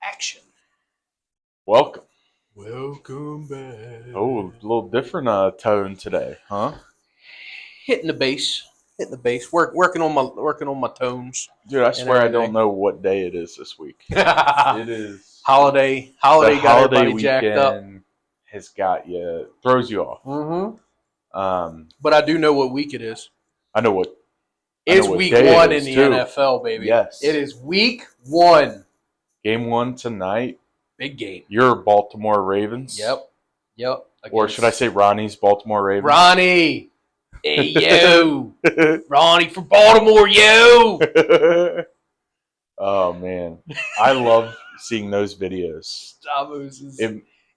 action. Welcome. Welcome back. Oh, a little different tone today, huh? Hitting the bass. Working on my tones. Dude, I swear I everything. don't know what day it is this week. It is holiday the got holiday everybody jacked up. weekend has got you, throws you off. Mm-hmm. But I do know what week it is. I know what. It's week one in the NFL, baby. Yes, it is week one. Game one tonight. Big game. Your Baltimore Ravens. Yep. Or should I say Ronnie's Baltimore Ravens? Ronnie. Hey, yo. Ronnie from Baltimore, yo. Oh, man. I love seeing those videos.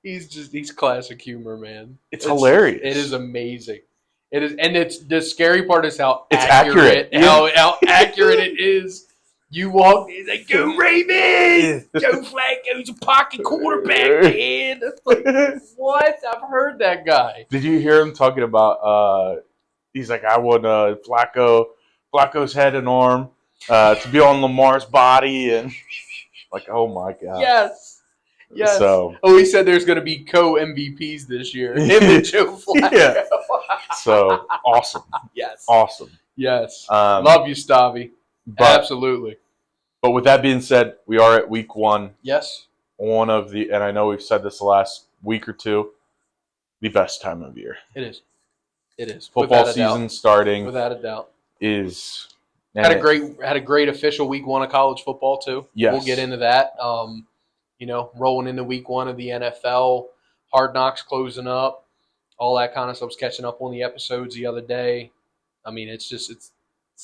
He's classic humor, man. It's hilarious. It is amazing. It is, and it's the scary part is how it's accurate. Yeah. How accurate it is. You walk, he's like, go Ravens! Joe Flacco's a pocket quarterback, man. Like, what? I've heard that guy. Did you hear him talking about, he's like, I want Flacco's head and arm to be on Lamar's body. And like, oh my God. Yes. So, he said there's going to be co-MVPs this year. Him and Joe Flacco. Yeah. So, awesome. Yes. Awesome. Yes. Love you, Stavvy. Absolutely. But with that being said, we are at week one. Yes. One of the, and I know we've said this the last week or two, the best time of year. It is. Football season starting. Without a doubt. Is had a great official week one of college football too. Yes. We'll get into that. Rolling into week one of the NFL, Hard Knocks closing up, all that kind of stuff. I was catching up on the episodes the other day. I mean, it's the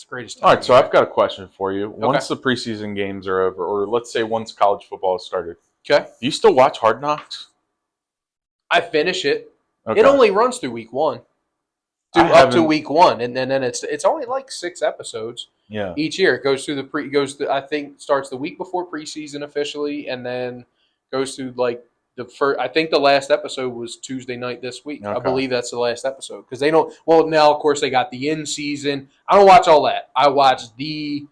greatest time. All right, so I've got a question for you. Okay. Once the preseason games are over, or let's say once college football has started, okay, do you still watch Hard Knocks? I finish it. Okay. It only runs through week one. Up to week one, and then it's only like 6 episodes. Yeah. Each year it goes through I think starts the week before preseason officially, and then goes through like the first. I think the last episode was Tuesday night this week. Okay. I believe that's the last episode because they don't. Well, now of course they got the in season. I don't watch all that. I watch the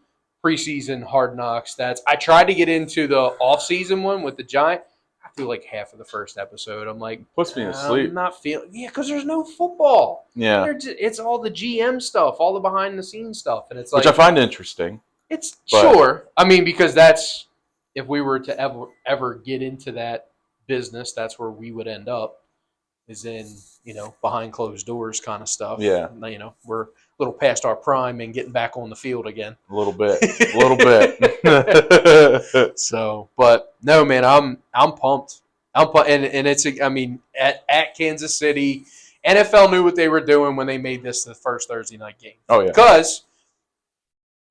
preseason Hard Knocks. I tried to get into the off season one with the Giant. I feel like half of the first episode. I'm like, puts me to sleep. I'm not feeling. Yeah, because there's no football. Yeah, it's all the GM stuff, all the behind the scenes stuff, and it's like, which I find interesting. Sure. I mean, because that's if we were to ever get into that business, that's where we would end up. Is in behind closed doors kind of stuff. Yeah. We're a little past our prime and getting back on the field again. A little bit. So, but no, man, I'm pumped. And it's at Kansas City, NFL knew what they were doing when they made this the first Thursday night game. Oh yeah, because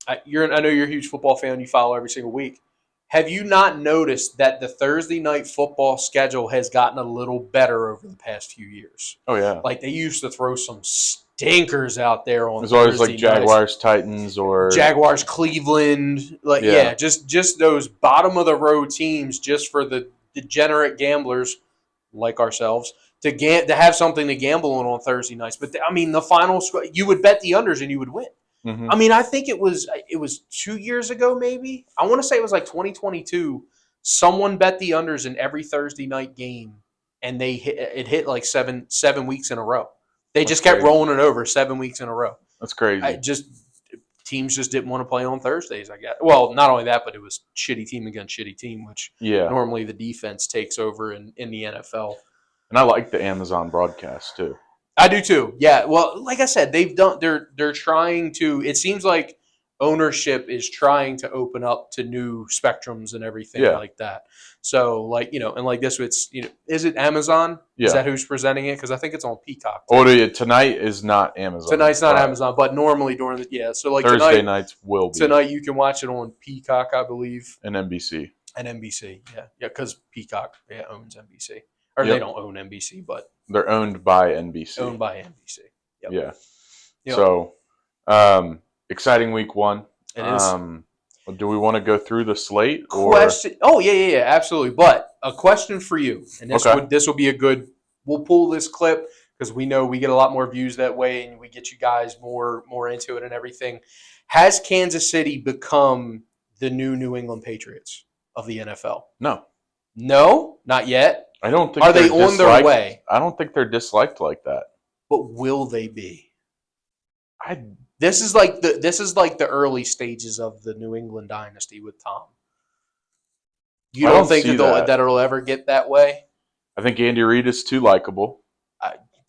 I know you're a huge football fan. You follow every single week. Have you not noticed that the Thursday night football schedule has gotten a little better over the past few years? Oh yeah, like they used to throw some stinkers out there on. It was always like Jaguars, Titans, or Jaguars, Cleveland. Just those bottom of the road teams, just for the degenerate gamblers like ourselves to have something to gamble on Thursday nights. But the final you would bet the unders and you would win. Mm-hmm. I think it was 2 years ago, maybe. I want to say it was like 2022. Someone bet the unders in every Thursday night game, and it hit like seven weeks in a row. They just kept rolling it over 7 weeks in a row. That's crazy. Teams just didn't want to play on Thursdays, I guess. Well, not only that, but it was shitty team against shitty team, which normally the defense takes over in the NFL. And I like the Amazon broadcast too. I do too. Yeah. Well, like I said, they're trying to. It seems like ownership is trying to open up to new spectrums and everything like that. So, and like this, it's is it Amazon? Yeah. Is that who's presenting it? Because I think it's on Peacock. Tonight is not Amazon. Tonight's not Amazon, but normally during the So like Thursday nights will be. Tonight you can watch it on Peacock, I believe, and NBC. Yeah, because Peacock owns NBC. Or they don't own NBC, but they're owned by NBC. Yep. Yeah. Yep. So, exciting week one. It is. Do we want to go through the slate? Question. Oh yeah, absolutely. But a question for you, and this will be a good. We'll pull this clip because we know we get a lot more views that way, and we get you guys more into it and everything. Has Kansas City become the new New England Patriots of the NFL? No. No, not yet. I don't think Are they on their way? I don't think they're disliked like that. But will they be? I This is like the early stages of the New England dynasty with Tom. You don't think that it'll ever get that way? I think Andy Reid is too likable.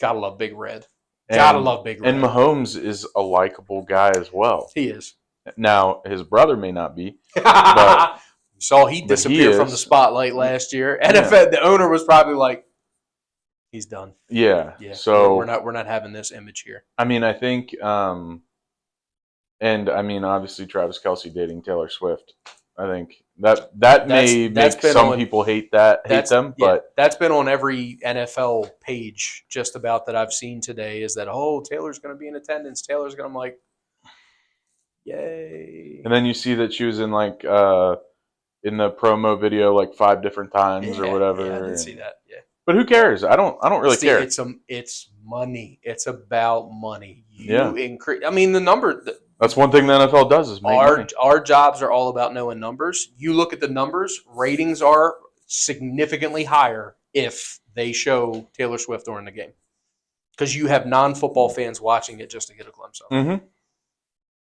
Gotta love Big Red. Gotta love Big Red. And Mahomes is a likable guy as well. He is. Now, his brother may not be. But saw he disappear from the spotlight last year. NFL, the owner was probably like, he's done. Yeah. So we're not having this image here. I mean, I think and I mean, obviously Travis Kelce dating Taylor Swift. I think that may make some people hate them, but that's been on every NFL page just about that I've seen today is that Taylor's going to be in attendance. Taylor's going to, I'm like, yay. And then you see that she was in like in the promo video like 5 different times or whatever. Yeah, I did see that. Yeah. But who cares? I don't really care. It's money. It's about money. Increase. I mean, the number. That's one thing the NFL does is make money. Our jobs are all about knowing numbers. You look at the numbers, ratings are significantly higher if they show Taylor Swift during the game. Because you have non-football fans watching it just to get a glimpse of it. Mm-hmm.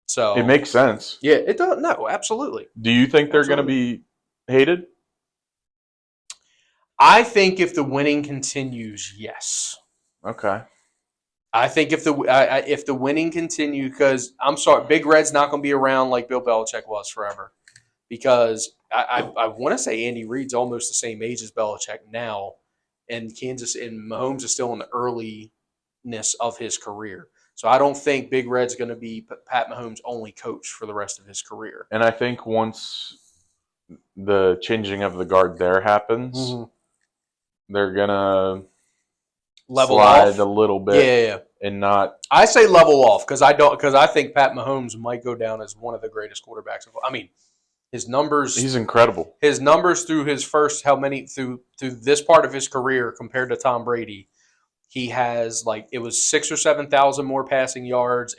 So it makes sense. Yeah, it does. No, absolutely. Do you think they're going to be hated? I think if the winning continues, yes. Okay. I think if the winning continues, because I'm sorry, Big Red's not going to be around like Bill Belichick was forever. Because I want to say Andy Reid's almost the same age as Belichick now, and Mahomes is still in the earliness of his career. So I don't think Big Red's going to be Pat Mahomes' only coach for the rest of his career. And I think once the changing of the guard there happens, they're going to level slide off a little bit. Yeah. And not. I say level off because I think Pat Mahomes might go down as one of the greatest quarterbacks of all. I mean, his numbers. He's incredible. His numbers through his first through this part of his career compared to Tom Brady. He has it was 6,000 or 7,000 more passing yards,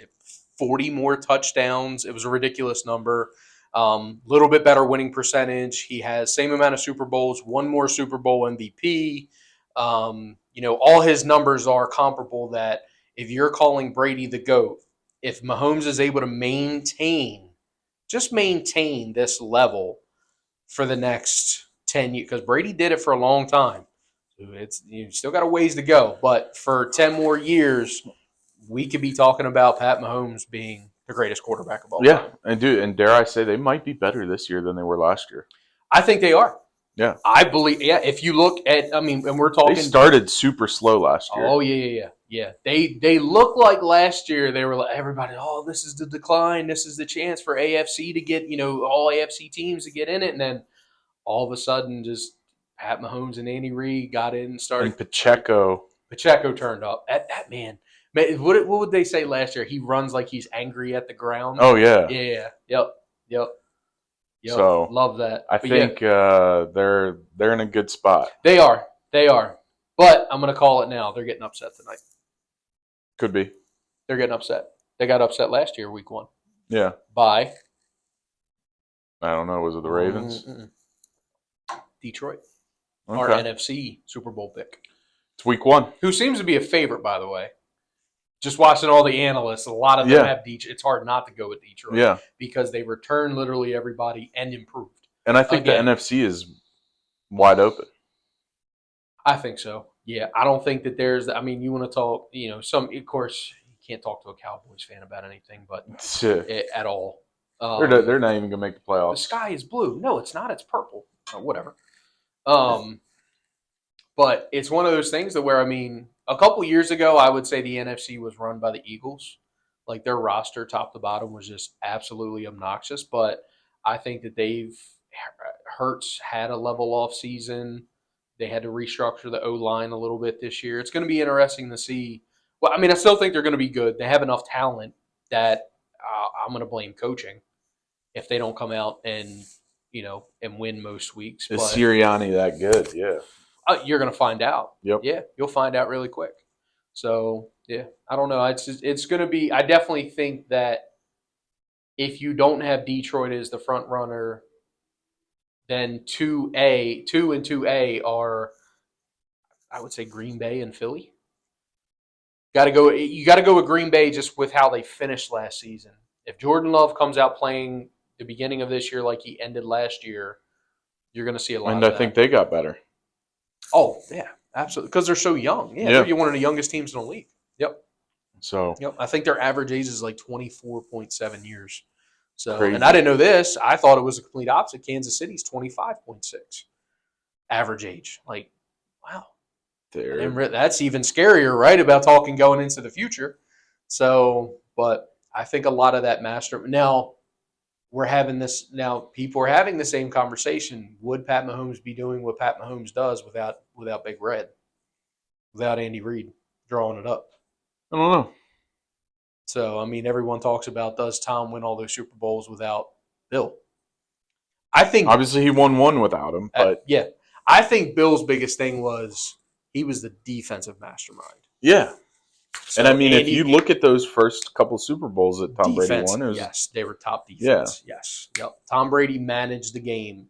40 more touchdowns. It was a ridiculous number. Little bit better winning percentage. He has same amount of Super Bowls, one more Super Bowl MVP. All his numbers are comparable. That if you're calling Brady the GOAT, if Mahomes is able to maintain this level for the next 10 years, because Brady did it for a long time. You still got a ways to go, but for 10 more years, we could be talking about Pat Mahomes being the greatest quarterback of all time. And dare I say they might be better this year than they were last year. I think they are. Yeah, I believe. Yeah, if you look at, and we're talking. They started super slow last year. Oh yeah. They look like last year. They were like everybody. Oh, this is the decline. This is the chance for AFC to get all AFC teams to get in it, and then all of a sudden, just Pat Mahomes and Andy Reid got in and started. And Pacheco turned up. That man. What would they say last year? He runs like he's angry at the ground. Oh yeah. Yeah. Yep. So love that. I think they're in a good spot. They are. But I'm going to call it now. They're getting upset tonight. Could be. They're getting upset. They got upset last year, week 1. Yeah. By? I don't know. Was it the Ravens? Detroit. Okay. Our NFC Super Bowl pick. It's week 1. Who seems to be a favorite, by the way. Just watching all the analysts, a lot of them have Detroit. It's hard not to go with Detroit. Yeah. Because they returned literally everybody and improved. And I think the NFC is wide open. I think so. Yeah. I don't think that there's – you want to talk – of course, you can't talk to a Cowboys fan about anything, but at all. They're not even going to make the playoffs. The sky is blue. No, it's not. It's purple. Or whatever. But it's one of those things that where, a couple years ago, I would say the NFC was run by the Eagles. Like their roster, top to bottom, was just absolutely obnoxious. But I think that Hurts had a level off season. They had to restructure the O-line a little bit this year. It's going to be interesting to see. Well, I still think they're going to be good. They have enough talent that I'm going to blame coaching if they don't come out and win most weeks. Is Sirianni that good? Yeah. You're going to find out. Yep. Yeah, you'll find out really quick. So, yeah, I don't know. It's going to be – I definitely think that if you don't have Detroit as the front runner, Then 2A, 2 and 2A are, I would say, Green Bay and Philly. You got to go with Green Bay just with how they finished last season. If Jordan Love comes out playing the beginning of this year like he ended last year, you're going to see a lot of that. And I think they got better. Oh, yeah, absolutely. Because they're so young. Yeah, they're one of the youngest teams in the league. Yep. So, I think their average age is like 24.7 years. So, crazy. And I didn't know this. I thought it was the complete opposite. Kansas City's 25.6 average age. Like, wow. And that's even scarier, right, about talking going into the future. So, but I think a lot of that now we're having this. Now people are having the same conversation. Would Pat Mahomes be doing what Pat Mahomes does without Big Red, without Andy Reid drawing it up? I don't know. So, I mean, everyone talks about, does Tom win all those Super Bowls without Bill? I think obviously he won one without him, but yeah, I think Bill's biggest thing was he was the defensive mastermind. Yeah. So, and I mean, if you look at those first couple Super Bowls that Tom Brady won, yes, they were top defense. Yeah. Yes, yep. Tom Brady managed the game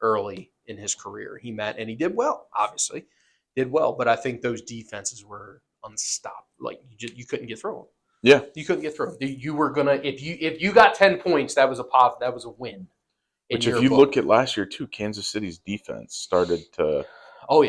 early in his career. And he did well. Obviously, did well. But I think those defenses were unstoppable. Like you couldn't get through them. Yeah, you couldn't get through them. You were gonna if you got 10 points, that was a win. Which, if you look at last year too, Kansas City's defense started to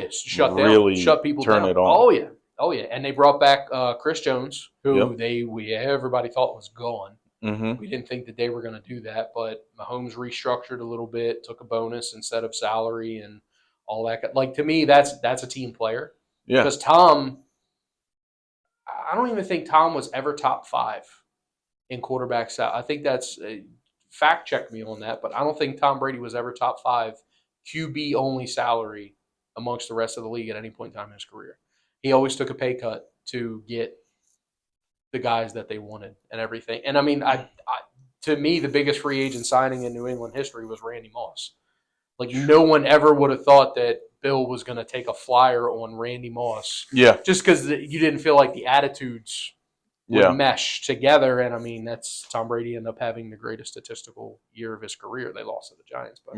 shut people turn down. It on. Oh yeah, and they brought back Chris Jones, who everybody thought was gone. Mm-hmm. We didn't think that they were going to do that, but Mahomes restructured a little bit, took a bonus instead of salary, and all that. Like, to me, that's a team player. Yeah, because Tom, I don't even think Tom was ever top 5 in quarterback salary. I think that's fact check me on that, but I don't think Tom Brady was ever top 5 QB only salary amongst the rest of the league at any point in time in his career. He always took a pay cut to get the guys that they wanted and everything. And I mean, to me, the biggest free agent signing in New England history was Randy Moss. Like, no one ever would have thought that Bill was going to take a flyer on Randy Moss. Yeah. Just because you didn't feel like the attitudes would mesh together. And I mean, that's Tom Brady ended up having the greatest statistical year of his career. They lost to the Giants, but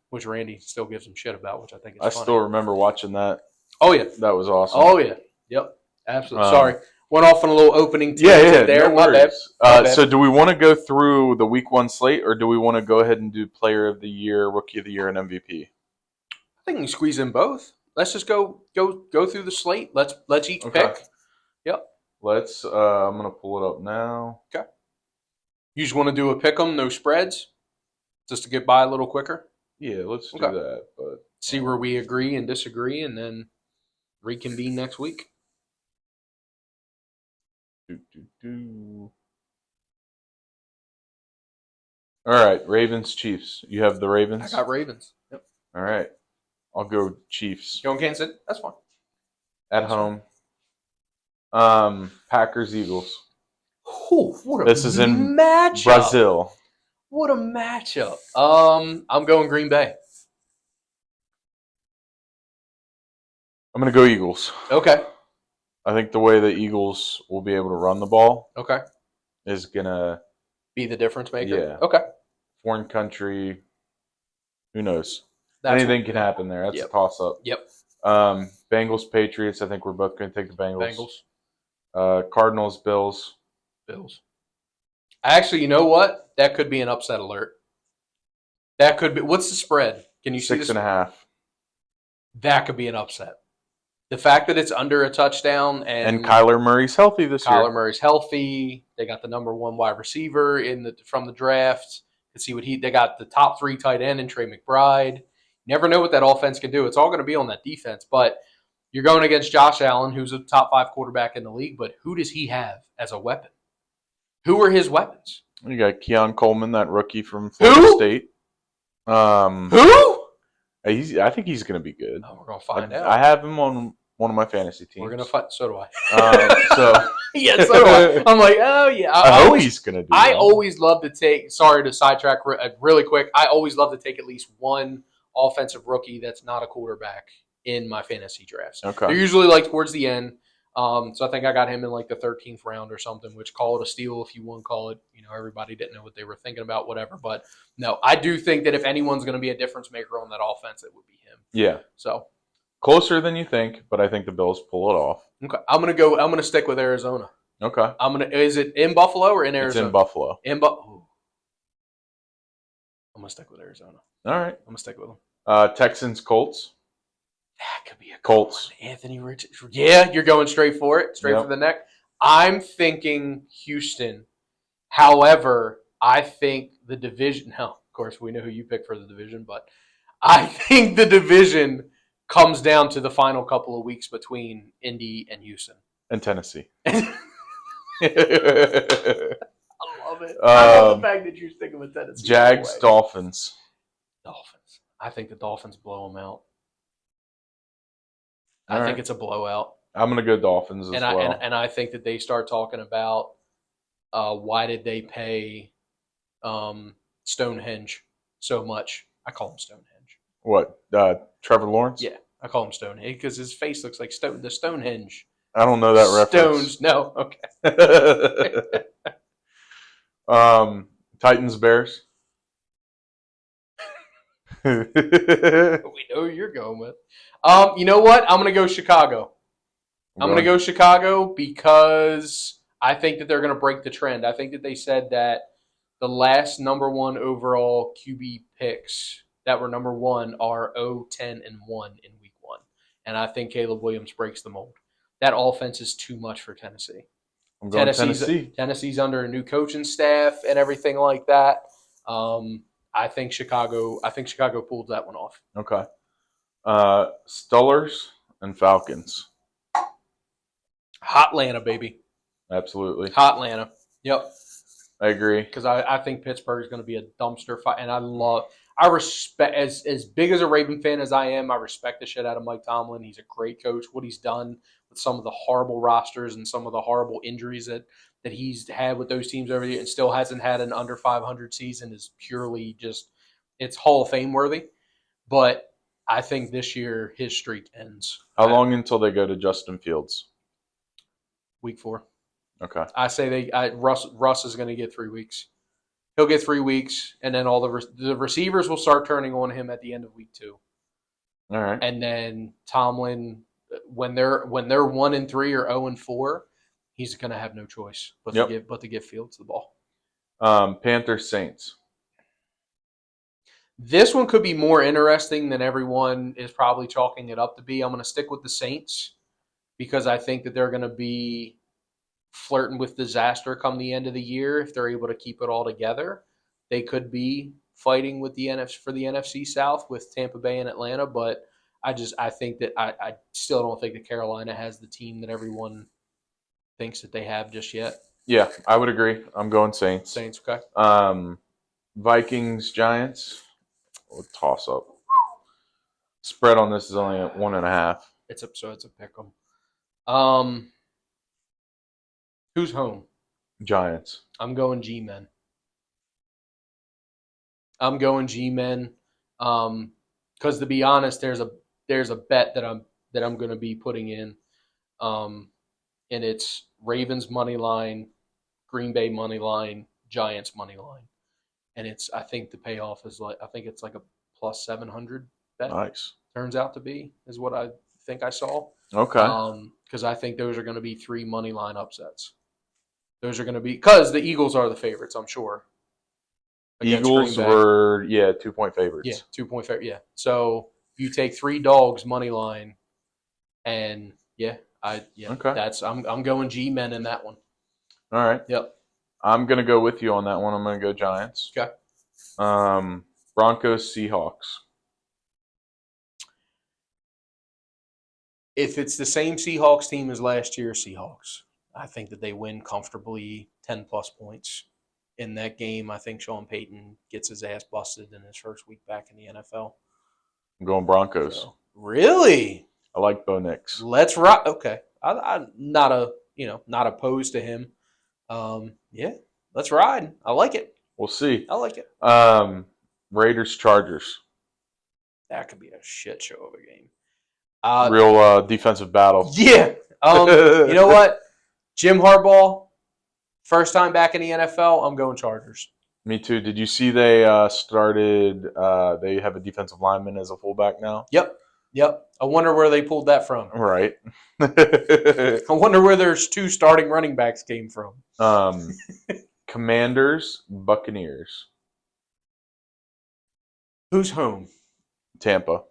which Randy still gives him shit about, which I think is funny. I still remember watching that. Oh, yeah. That was awesome. Oh, yeah. Yep. Absolutely. Sorry. Went off on a little opening there. No My bad. So do we want to go through the Week 1 slate, or do we want to go ahead and do Player of the Year, Rookie of the Year, and MVP? I think we can squeeze in both. Let's just go through the slate. Let's each pick. Yep. Let's. I'm gonna pull it up now. Okay. You just want to do a pick 'em, no spreads, just to get by a little quicker. Yeah, let's do that. But see where we agree and disagree, and then reconvene next week. All right, Ravens, Chiefs. You have the Ravens? I got Ravens. Yep. All right. I'll go Chiefs. You on Kansas City? That's fine. At home. Packers, Eagles. This is in matchup. Brazil. What a matchup. I'm going Green Bay. I'm going to go Eagles. Okay. I think the way the Eagles will be able to run the ball is going to be the difference maker. Yeah. Okay. Foreign country. Who knows? Anything can happen there. That's a toss-up. Yep. Bengals, Patriots. I think we're both going to take the Bengals. Cardinals, Bills. Actually, you know what? That could be an upset alert. That could be. What's the spread? Can you see 6.5? That could be an upset. The fact that it's under a touchdown and Kyler Murray's healthy this year. Kyler Murray's healthy. They got the number 1 wide receiver from the draft. Let's see what they got the top 3 tight end in Trey McBride. Never know what that offense can do. It's all going to be on that defense. But you're going against Josh Allen, who's a top 5 quarterback in the league. But who does he have as a weapon? Who are his weapons? You got Keon Coleman, that rookie from Florida State. Who? I think he's going to be good. Oh, we're going to find out. I have him on one of my fantasy teams. We're going to find. So do I. Yeah, so do I. I'm like, oh, yeah. I hope he's going to do I always love to take – sorry to sidetrack really quick. I always love to take at least one offensive rookie that's not a quarterback in my fantasy drafts. Okay. They're usually like towards the end. So I think I got him in like the 13th round or something, which call it a steal if you want to call it. Everybody didn't know what they were thinking about, whatever. But no, I do think that if anyone's going to be a difference maker on that offense, it would be him. Yeah. So closer than you think, but I think the Bills pull it off. Okay, I'm gonna stick with Arizona. Okay. Is it in Buffalo or in Arizona? It's in Buffalo. I'm gonna stick with Arizona. All right. I'm gonna stick with them. Texans, Colts. That could be a Colts. Anthony Richardson. Yeah, you're going straight for it, Yep. for the neck. I'm thinking Houston. However, I think the division. Now, of course, we know who you pick for the division, but I think the division comes down to the final couple of weeks between Indy and Houston. And Tennessee. I love it. I love the fact that you're sticking with Tennessee. Jags, Dolphins. Dolphins. I think the Dolphins blow them out. All I think right. it's a blowout. I'm going to go Dolphins as well. And I think that they start talking about why did they pay Stonehenge so much. I call him Stonehenge. What? Trevor Lawrence? Yeah, I call him Stonehenge because his face looks like the Stonehenge. I don't know that reference. Stones. No. Okay. Titans, Bears. We know who you're going with. You know what? I'm going to go Chicago. I'm going to go Chicago because I think that they're going to break the trend. I think that they said that the last number one overall QB picks that were number one are 0, 10, and 1 in week 1. And I think Caleb Williams breaks the mold. That offense is too much for Tennessee. I'm going Tennessee. Tennessee's under a new coaching staff and everything like that. I think Chicago pulled that one off. Okay. Steelers and Falcons. Hot Atlanta, baby. Absolutely. Hot Atlanta. Yep. I agree. Because I think Pittsburgh is going to be a dumpster fire. And I respect, as big as a Raven fan as I am, I respect the shit out of Mike Tomlin. He's a great coach. What he's done with some of the horrible rosters and some of the horrible injuries that he's had with those teams over the year and still hasn't had an under 500 season is purely just, it's Hall of Fame worthy. But I think this year his streak ends. How long until they go to Justin Fields? Week 4. Okay. I say Russ is going to get 3 weeks. He'll get 3 weeks, and then all the receivers will start turning on him at the end of week 2. All right. And then Tomlin, when they're 1-3 or 0-4, he's going to have no choice but to give Fields the ball. Panthers, Saints. This one could be more interesting than everyone is probably chalking it up to be. I'm going to stick with the Saints because I think that they're going to be flirting with disaster come the end of the year. If they're able to keep it all together, they could be fighting with the NFC South with Tampa Bay and Atlanta. But I think that I still don't think that Carolina has the team that everyone thinks that they have just yet. Yeah, I would agree. I'm going Saints. Saints, okay. Vikings, Giants. We'll toss up. Spread on this is only at 1.5. It's a pick 'em. Who's home? Giants. I'm going G-Men. Because to be honest, there's a bet that I'm going to be putting in, and it's Ravens money line, Green Bay money line, Giants money line, and I think the payoff is it's like a plus 700 bet. Nice. Turns out to be is what I think I saw. Okay. Because I think those are going to be 3 money line upsets. Those are going to be because the Eagles are the favorites, I'm sure. Eagles were 2-point favorites. Yeah, 2-point favorite. Yeah. So you take 3 dogs money line, and Okay. I'm going G-Men in that one. All right. Yep. I'm gonna go with you on that one. I'm gonna go Giants. Okay. Broncos, Seahawks. If it's the same Seahawks team as last year, Seahawks. I think that they win comfortably 10-plus points in that game. I think Sean Payton gets his ass busted in his first week back in the NFL. I'm going Broncos. So, really? I like Bo Nix. Let's rock. Okay. I'm not opposed to him. Let's ride. I like it. We'll see. I like it. Raiders, Chargers. That could be a shit show of a game. Real defensive battle. Yeah. You know what? Jim Harbaugh, first time back in the NFL, I'm going Chargers. Me too. Did you see they started? They have a defensive lineman as a fullback now. Yep. I wonder where they pulled that from. Right. I wonder where their 2 starting running backs came from. Commanders, Buccaneers. Who's home? Tampa.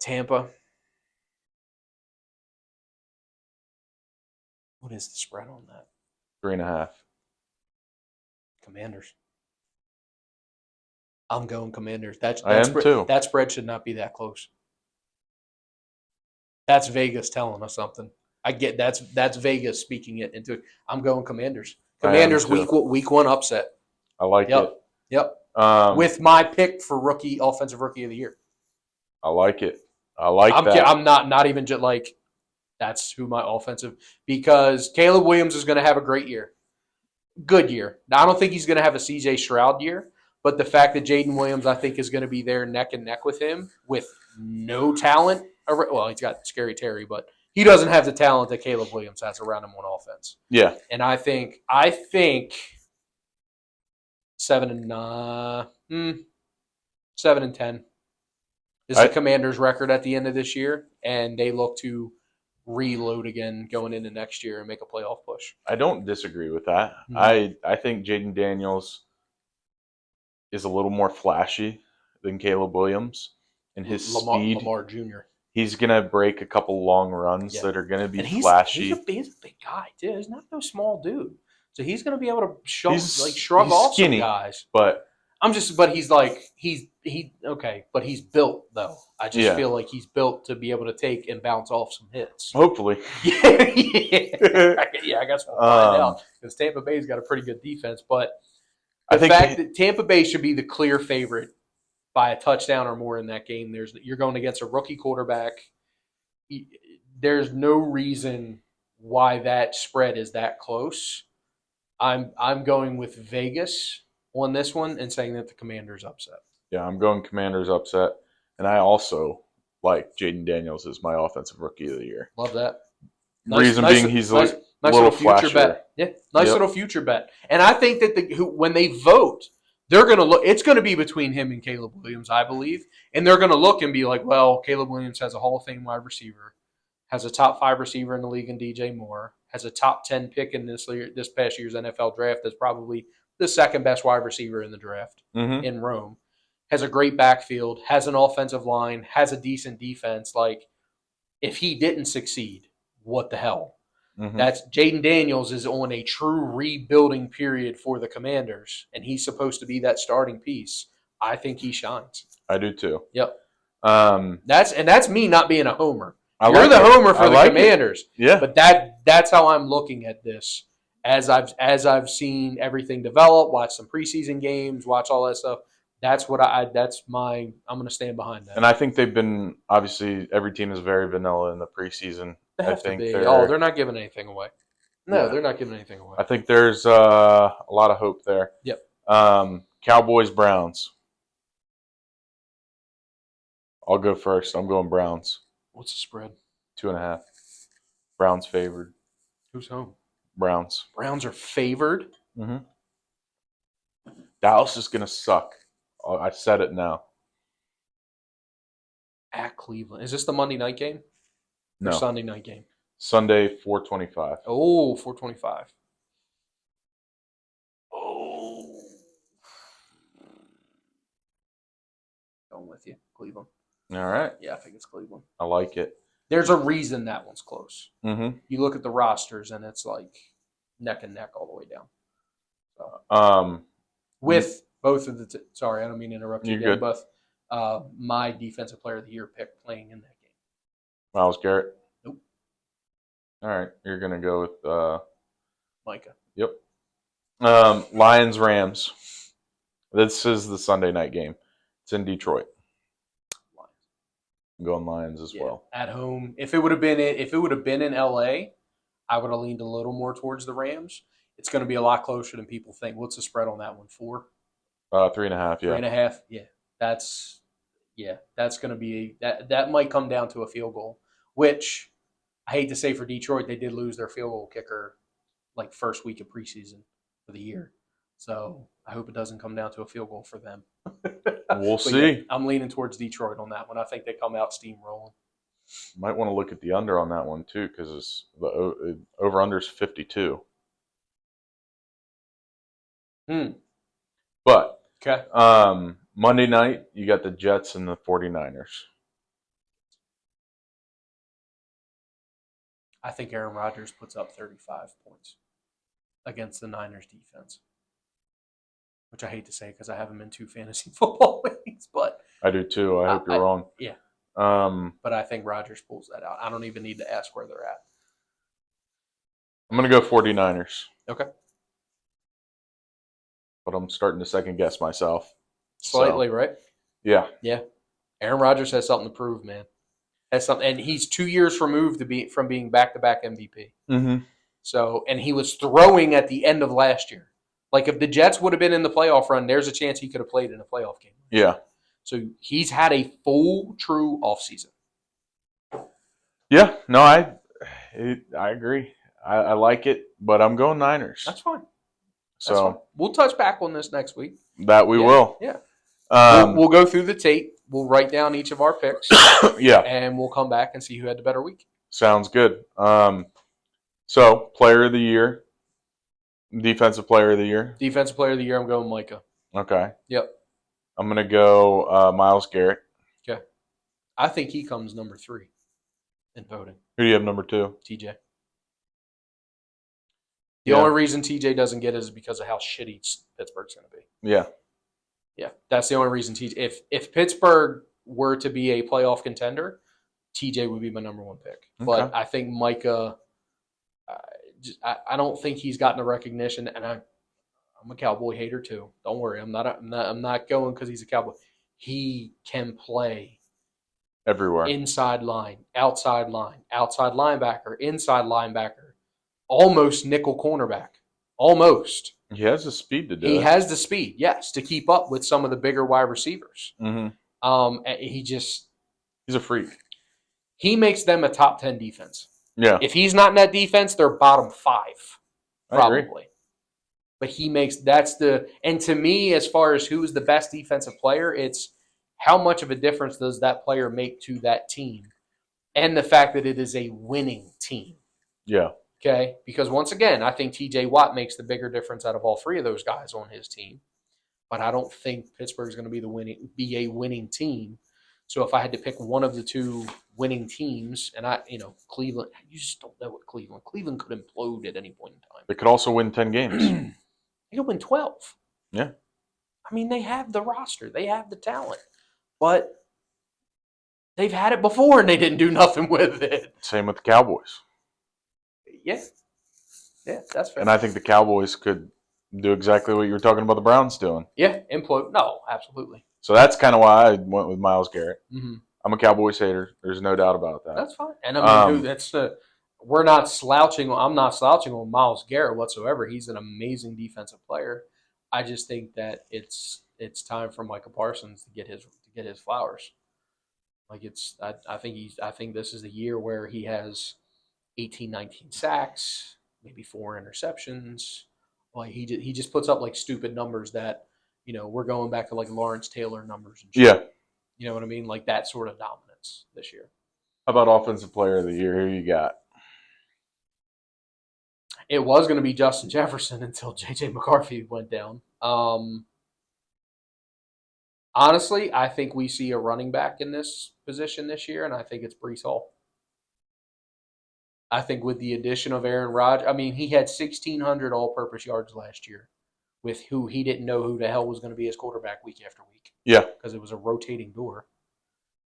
What is the spread on that? 3.5. Commanders. I'm going Commanders. Too. That spread should not be that close. That's Vegas telling us something. I get that's Vegas speaking it into it. I'm going Commanders. Commanders week 1 upset. I like it. Yep. With my pick for offensive rookie of the year. I like it. That. I'm not even just like that's who my offensive because Caleb Williams is going to have a great year. Good year. Now, I don't think he's going to have a CJ Stroud year, but the fact that Jaden Williams, I think, is going to be there neck and neck with him with no talent. Well, he's got Scary Terry, but he doesn't have the talent that Caleb Williams has around him on offense. Yeah. And I think 7-10 is the Commanders' record at the end of this year, and they look to reload again going into next year and make a playoff push. I don't disagree with that. Mm-hmm. I think Jaden Daniels is a little more flashy than Caleb Williams and his speed. Lamar Jr. He's going to break a couple long runs that are going to be flashy. He's a big guy, too. He's not no small dude. So he's going to be able to shrug off skinny, some guys. But he's built, though. I just feel like he's built to be able to take and bounce off some hits. Hopefully. Yeah, I guess we'll find out. Because Tampa Bay's got a pretty good defense. But the fact that Tampa Bay should be the clear favorite by a touchdown or more in that game, you're going against a rookie quarterback. There's no reason why that spread is that close. I'm going with Vegas on this one and saying that the Commanders upset. Yeah, I'm going Commanders upset. And I also like Jaden Daniels as my offensive rookie of the year. Love that. Reason being he's a little future bet. Yeah, little future bet. And I think that when they vote, they're going to look. It's going to be between him and Caleb Williams, I believe. And they're going to look and be like, well, Caleb Williams has a Hall of Fame wide receiver, has a top 5 receiver in the league in DJ Moore, has a top 10 pick in this past year's NFL draft that's probably the second best wide receiver in the draft in Rome, has a great backfield, has an offensive line, has a decent defense. Like, if he didn't succeed, what the hell? That's Jaden Daniels is on a true rebuilding period for the Commanders, and he's supposed to be that starting piece. I think he shines. I do too. Yep. That's me not being a homer. You're the homer for the Commanders. Yeah. But that's how I'm looking at this. As I've seen everything develop, watch some preseason games, watch all that stuff. I'm going to stand behind that. And I think they've been, obviously, every team is very vanilla in the preseason. They have to be. They're not giving anything away. No, they're not giving anything away. I think there's a lot of hope there. Yep. Cowboys, Browns. I'll go first. I'm going Browns. What's the spread? 2.5. Browns favored. Who's home? Browns. Browns are favored? Mm-hmm. Dallas is going to suck. I said it now. At Cleveland. Is this the Monday night game? No. Or Sunday night game? Sunday, 4:25. Oh, 4:25. Oh. Going with you. Cleveland. All right. Yeah, I think it's Cleveland. I like it. There's a reason that one's close. Mm-hmm. You look at the rosters, and it's like neck and neck all the way down. So, with both of the sorry, I don't mean to interrupt you again, but my defensive player of the year pick playing in that game. Myles Garrett? Nope. All right. You're going to go with Micah. Yep. Lions, Rams. This is the Sunday night game. It's in Detroit. Lions. I'm going Lions as well. At home. If it would have been in LA, I would have leaned a little more towards the Rams. It's going to be a lot closer than people think. What's the spread on that one? 4? 3.5, yeah. 3.5, yeah. That's going to be that might come down to a field goal, which I hate to say for Detroit, they did lose their field goal kicker like first week of preseason for the year. So I hope it doesn't come down to a field goal for them. We'll see. Yeah, I'm leaning towards Detroit on that one. I think they come out steamrolling. Might want to look at the under on that one too, because the over/under is 52. But okay, Monday night you got the Jets and the 49ers. I think Aaron Rodgers puts up 35 points against the Niners defense, which I hate to say because I have him in 2 fantasy football leagues, but I do too. I hope you're wrong. Yeah. But I think Rodgers pulls that out. I don't even need to ask where they're at. I'm going to go 49ers. Okay. But I'm starting to second guess myself. Slightly, right? Yeah. Yeah. Aaron Rodgers has something to prove, man. Has something, and he's 2 years removed from being back-to-back MVP. Mm-hmm. So, and he was throwing at the end of last year. Like if the Jets would have been in the playoff run, there's a chance he could have played in a playoff game. Yeah. So he's had a full, true offseason. Yeah. No, I agree. I like it, but I'm going Niners. That's fine. So fine. We'll touch back on this next week. That we will. Yeah. We'll go through the tape. We'll write down each of our picks. Yeah. And we'll come back and see who had the better week. Sounds good. So, player of the year, defensive player of the year. Defensive player of the year, I'm going Micah. Okay. Yep. I'm going to go Myles Garrett. Okay. I think he comes number 3 in voting. Who do you have number 2? TJ. The only reason TJ doesn't get it is because of how shitty Pittsburgh's going to be. Yeah. Yeah, that's the only reason. If Pittsburgh were to be a playoff contender, TJ would be my number 1 pick. Okay. But I think Micah, I don't think he's gotten the recognition, and I'm a Cowboy hater too. Don't worry, I'm not going because he's a Cowboy. He can play everywhere. Inside line, outside linebacker, inside linebacker, almost nickel cornerback, almost. He has the speed to do it. He has the speed, yes, to keep up with some of the bigger wide receivers. Mm-hmm. He's a freak. He makes them a top 10 defense. Yeah. If he's not in that defense, they're bottom 5, probably. I agree. But and to me, as far as who is the best defensive player, it's how much of a difference does that player make to that team, and the fact that it is a winning team. Yeah. Okay, because once again, I think T.J. Watt makes the bigger difference out of all 3 of those guys on his team. But I don't think Pittsburgh's going to be a winning team. So if I had to pick one of the 2 winning teams, and Cleveland, you just don't know what Cleveland could implode at any point in time. They could also win 10 games. They could win 12. Yeah. I mean, they have the roster, they have the talent, but they've had it before and they didn't do nothing with it. Same with the Cowboys. Yeah, that's fair. And I think the Cowboys could do exactly what you were talking about the Browns doing. Yeah, implode. No, absolutely. So that's kind of why I went with Myles Garrett. Mm-hmm. I'm a Cowboys hater. There's no doubt about that. That's fine. And I mean, we're not slouching. I'm not slouching on Myles Garrett whatsoever. He's an amazing defensive player. I just think that it's time for Micah Parsons to get his flowers. Like I think this is the year where he has 18, 19 sacks, maybe 4 interceptions. Like he just puts up like stupid numbers that, we're going back to like Lawrence Taylor numbers and shit. Yeah. You know what I mean? Like that sort of dominance this year. How about Offensive Player of the Year? Who you got? It was going to be Justin Jefferson until J.J. McCarthy went down. Honestly, I think we see a running back in this position this year, and I think it's Breece Hall. I think with the addition of Aaron Rodgers, I mean, he had 1,600 all-purpose yards last year with who he didn't know who the hell was going to be his quarterback week after week. Yeah. Because it was a rotating door.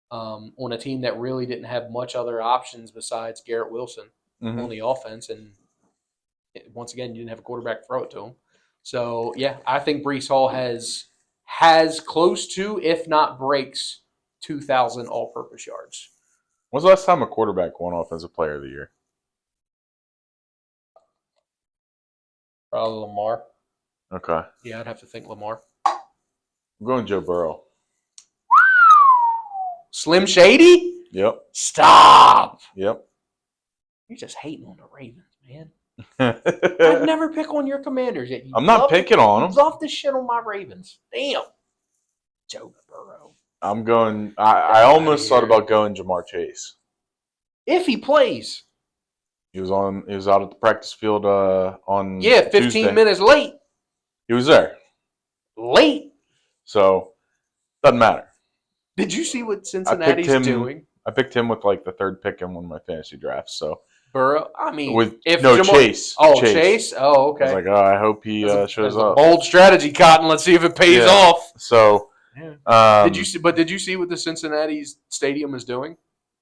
On a team that really didn't have much other options besides Garrett Wilson on the offense, and once again, you didn't have a quarterback to throw it to him. So, yeah, I think Breece Hall has close to, if not breaks, 2,000 all-purpose yards. When's the last time a quarterback won Offensive Player of the Year? Probably Lamar. Okay. Yeah, I'd have to think Lamar. I'm going Joe Burrow. Slim Shady? Yep. Stop. Yep. You're just hating on the Ravens, man. I'd never pick on your Commanders yet. I'm not picking on them. You love to shit on my Ravens. Damn. Joe Burrow. I'm going. I almost thought about going Jamar Chase. If he plays. He was out at the practice field on 15 Tuesday. minutes late. He was there. Late. So, doesn't matter. Did you see what Cincinnati's doing? I picked him with like the third pick in one of my fantasy drafts. So Burrow. I mean, Chase. Chase. Oh, okay. I was like, I hope he shows up. Bold strategy, Cotton. Let's see if it pays off. So, did you see what the Cincinnati stadium is doing?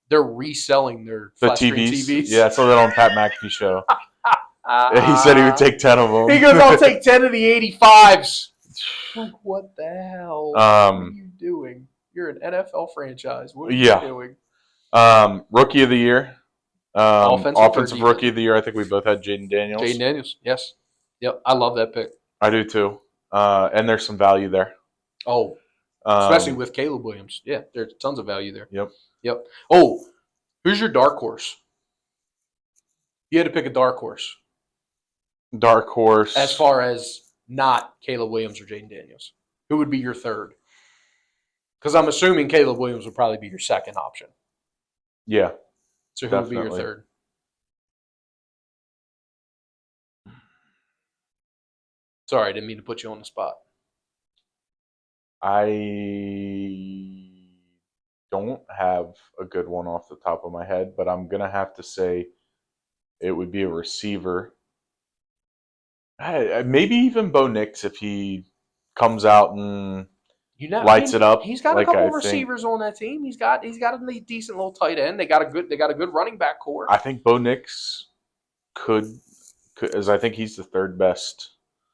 They're reselling their flat screen TVs. Yeah, I saw that on Pat McAfee show. He said he would take 10 of them. He goes, I'll take 10 of the 85s. Like, what the hell are you doing? You're an NFL franchise. What are you doing? Rookie of the year. Offensive rookie of the year. I think we both had Jaden Daniels. Jaden Daniels, yes. Yep, I love that pick. I do too. And there's some value there. Oh, especially with Caleb Williams. Yeah, there's tons of value there. Yep. Oh, who's your dark horse? You had to pick a dark horse. Dark horse. As far as not Caleb Williams or Jaden Daniels. Who would be your third? Because I'm assuming Caleb Williams would probably be your second option. Yeah. So who would be your third? Sorry, I didn't mean to put you on the spot. I don't have a good one off the top of my head, but I'm going to have to say it would be a receiver. Maybe even Bo Nix if he comes out and lights it up. He's got a couple receivers on that team. He's got a decent little tight end. They got a good running back core. I think Bo Nix could as I think he's the third best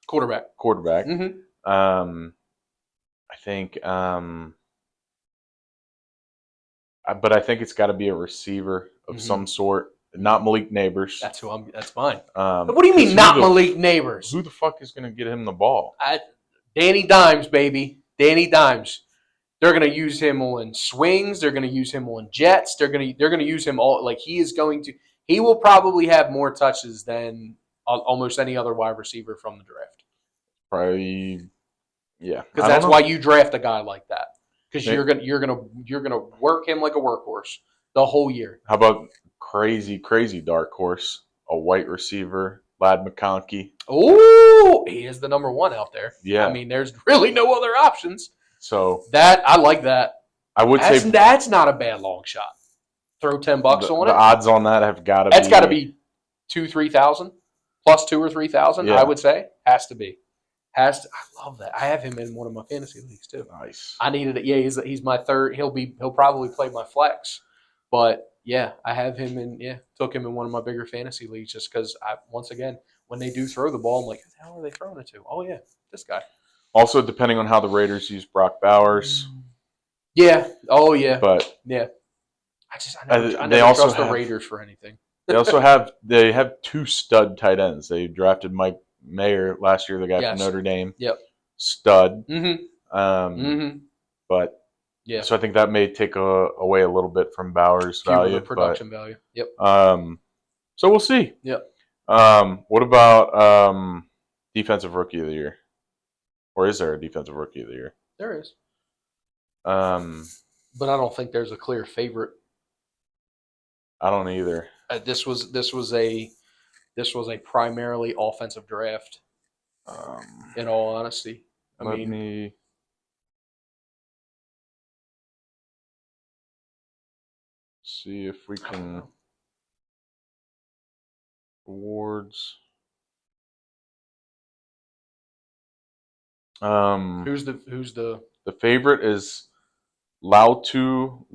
quarterback. Mm-hmm. I think but I think it's got to be a receiver of some sort, not Malik Neighbors. That's fine. What do you mean not Malik Neighbors? Who the fuck is going to get him the ball? Danny Dimes, baby. Danny Dimes. They're going to use him on swings. They're going to use him on jets. They're going to use him all. Like he will probably have more touches than almost any other wide receiver from the draft. Probably, yeah. Because that's why you draft a guy like that. Because you're gonna work him like a workhorse the whole year. How about crazy dark horse? A white receiver, Ladd McConkey. Oh, he is the number one out there. Yeah. I mean, there's really no other options. So I like that. I would say that's not a bad long shot. Throw $10 on it. The odds on that have got to be. That's got to be 2,000-3,000 plus 2,000 or 3,000. I would say has to be. I love that. I have him in one of my fantasy leagues too. Nice. I needed it. Yeah, he's my third. He'll probably play my flex, but yeah, I have him in. Yeah, took him in one of my bigger fantasy leagues just because once again when they do throw the ball, I'm like, who the hell are they throwing it to? Oh yeah, this guy. Also, depending on how the Raiders use Brock Bowers. Yeah. Oh yeah. But yeah, I never trust the Raiders for anything. They also have two stud tight ends. They drafted Mike Mayer last year, the guy from Notre Dame. Yep. Stud. Mm-hmm. But yeah. So I think that may take away a little bit from Bowers' value. Production value. Yep. So we'll see. Yep. What about defensive rookie of the year? Or is there a defensive rookie of the year? There is. But I don't think there's a clear favorite. I don't either. This was a primarily offensive draft. In all honesty, Let me see if we can awards. Who's the favorite is Latu.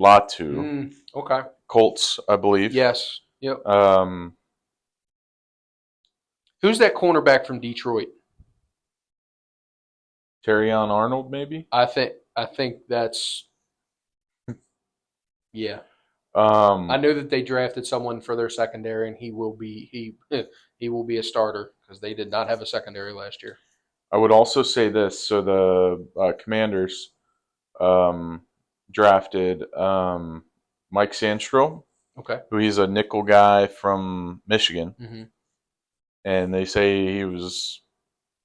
Okay. Colts, I believe. Yes. Yep. Who's that cornerback from Detroit? Terrion Arnold, maybe? I think that's yeah. I know that they drafted someone for their secondary, and he will be a starter because they did not have a secondary last year. I would also say this: so the Commanders drafted Mike Sandstrom. Okay. Who he's a nickel guy from Michigan. Mm-hmm. And they say he was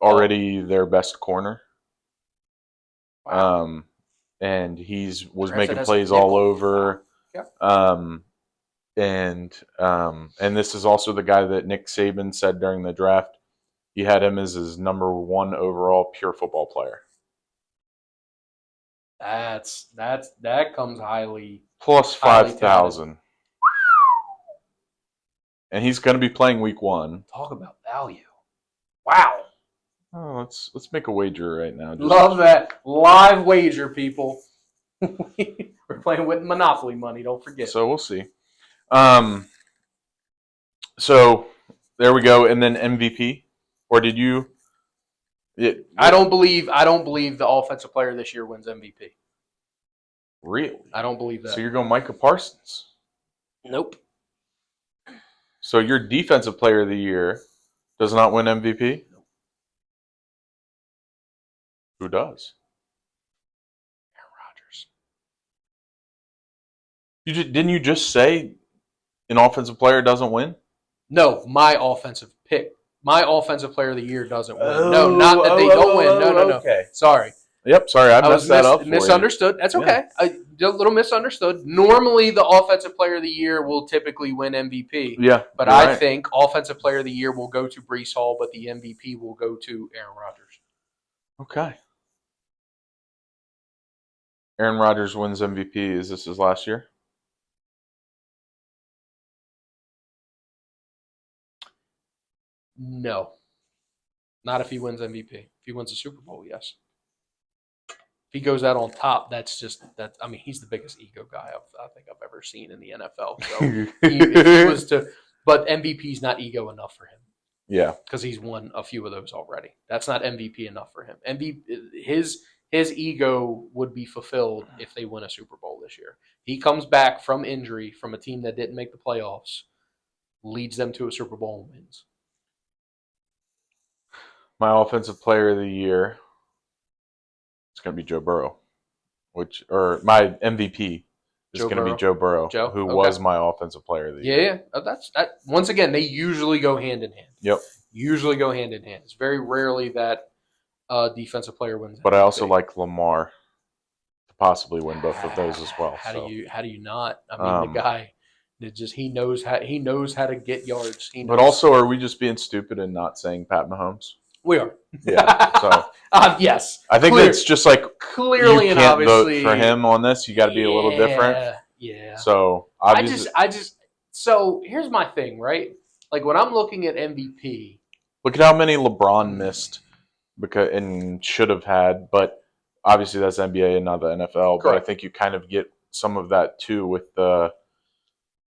already their best corner. Wow. And was Drafted making as a plays all nickel. over. Wow. And this is also the guy that Nick Saban said during the draft. He had him as his number 1 overall pure football player. That comes highly. Plus highly 5,000. And he's going to be playing week 1. Talk about value. Wow. Oh, let's make a wager right now. Love that. Live wager, people. We're playing with Monopoly money, don't forget. So we'll see. So there we go. And then MVP. Or did you? I don't believe the offensive player this year wins MVP. Really? I don't believe that. So you're going Micah Parsons? Nope. So your defensive player of the year does not win MVP? Nope. Who does? Aaron Rodgers. Didn't you just say an offensive player doesn't win? No, my offensive pick. My offensive player of the year doesn't win. No, not that they don't win. No. Okay. Sorry. Yep, sorry, I messed that up. Misunderstood. That's okay. A little misunderstood. Normally, the offensive player of the year will typically win MVP. Yeah, but I think offensive player of the year will go to Breece Hall, but the MVP will go to Aaron Rodgers. Okay. Aaron Rodgers wins MVP. Is this his last year? No. Not if he wins MVP. If he wins the Super Bowl, yes. If he goes out on top, he's the biggest ego guy I think I've ever seen in the NFL. So if he was but MVP's not ego enough for him. Yeah. Because he's won a few of those already. That's not MVP enough for him. His ego would be fulfilled if they win a Super Bowl this year. He comes back from injury from a team that didn't make the playoffs, leads them to a Super Bowl and wins. My offensive player of the year is going to be Joe Burrow, or my MVP is going to be Joe Burrow, who was my offensive player of the year. Yeah. That. Once again, they usually go hand in hand. Yep. Usually go hand in hand. It's very rarely that defensive player wins. But MVP. I also like Lamar to possibly win both of those as well. How do you not? I mean, the guy. He knows how to get yards. But also, are we just being stupid and not saying Pat Mahomes? We are. Yeah. So yes. I think it's just like clearly you and can't obviously vote for him on this. You got to be a little different. Yeah. So obviously, So here's my thing, right? Like when I'm looking at MVP, look at how many LeBron missed and should have had, but obviously that's NBA and not the NFL. Correct. But I think you kind of get some of that too with the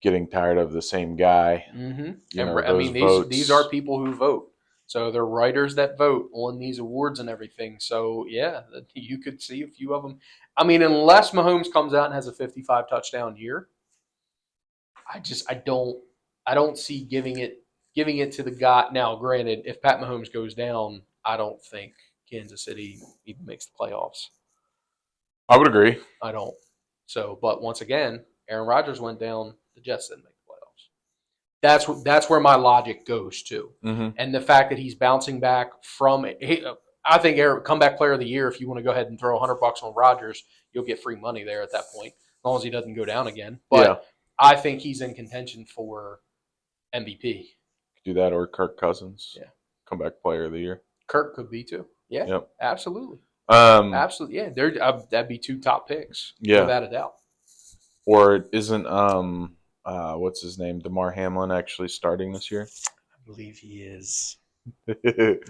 getting tired of the same guy. Mm-hmm. These are people who vote. So they're writers that vote on these awards and everything. So, yeah, you could see a few of them. I mean, unless Mahomes comes out and has a 55 touchdown year, I don't see giving it to the guy. Now, granted, if Pat Mahomes goes down, I don't think Kansas City even makes the playoffs. I would agree. I don't. So, but once again, Aaron Rodgers went down. The Jets didn't make the playoffs. That's where my logic goes to. Mm-hmm. And the fact that he's bouncing back from I think comeback player of the year, if you want to go ahead and throw $100 on Rodgers, you'll get free money there at that point, as long as he doesn't go down again. But I think he's in contention for MVP. Do that or Kirk Cousins. Yeah. Comeback player of the year. Kirk could be too. Yeah. Yep. Absolutely. Absolutely. Yeah. That'd be 2 top picks. Yeah. Without a doubt. Or isn't what's his name? DeMar Hamlin actually starting this year? I believe he is.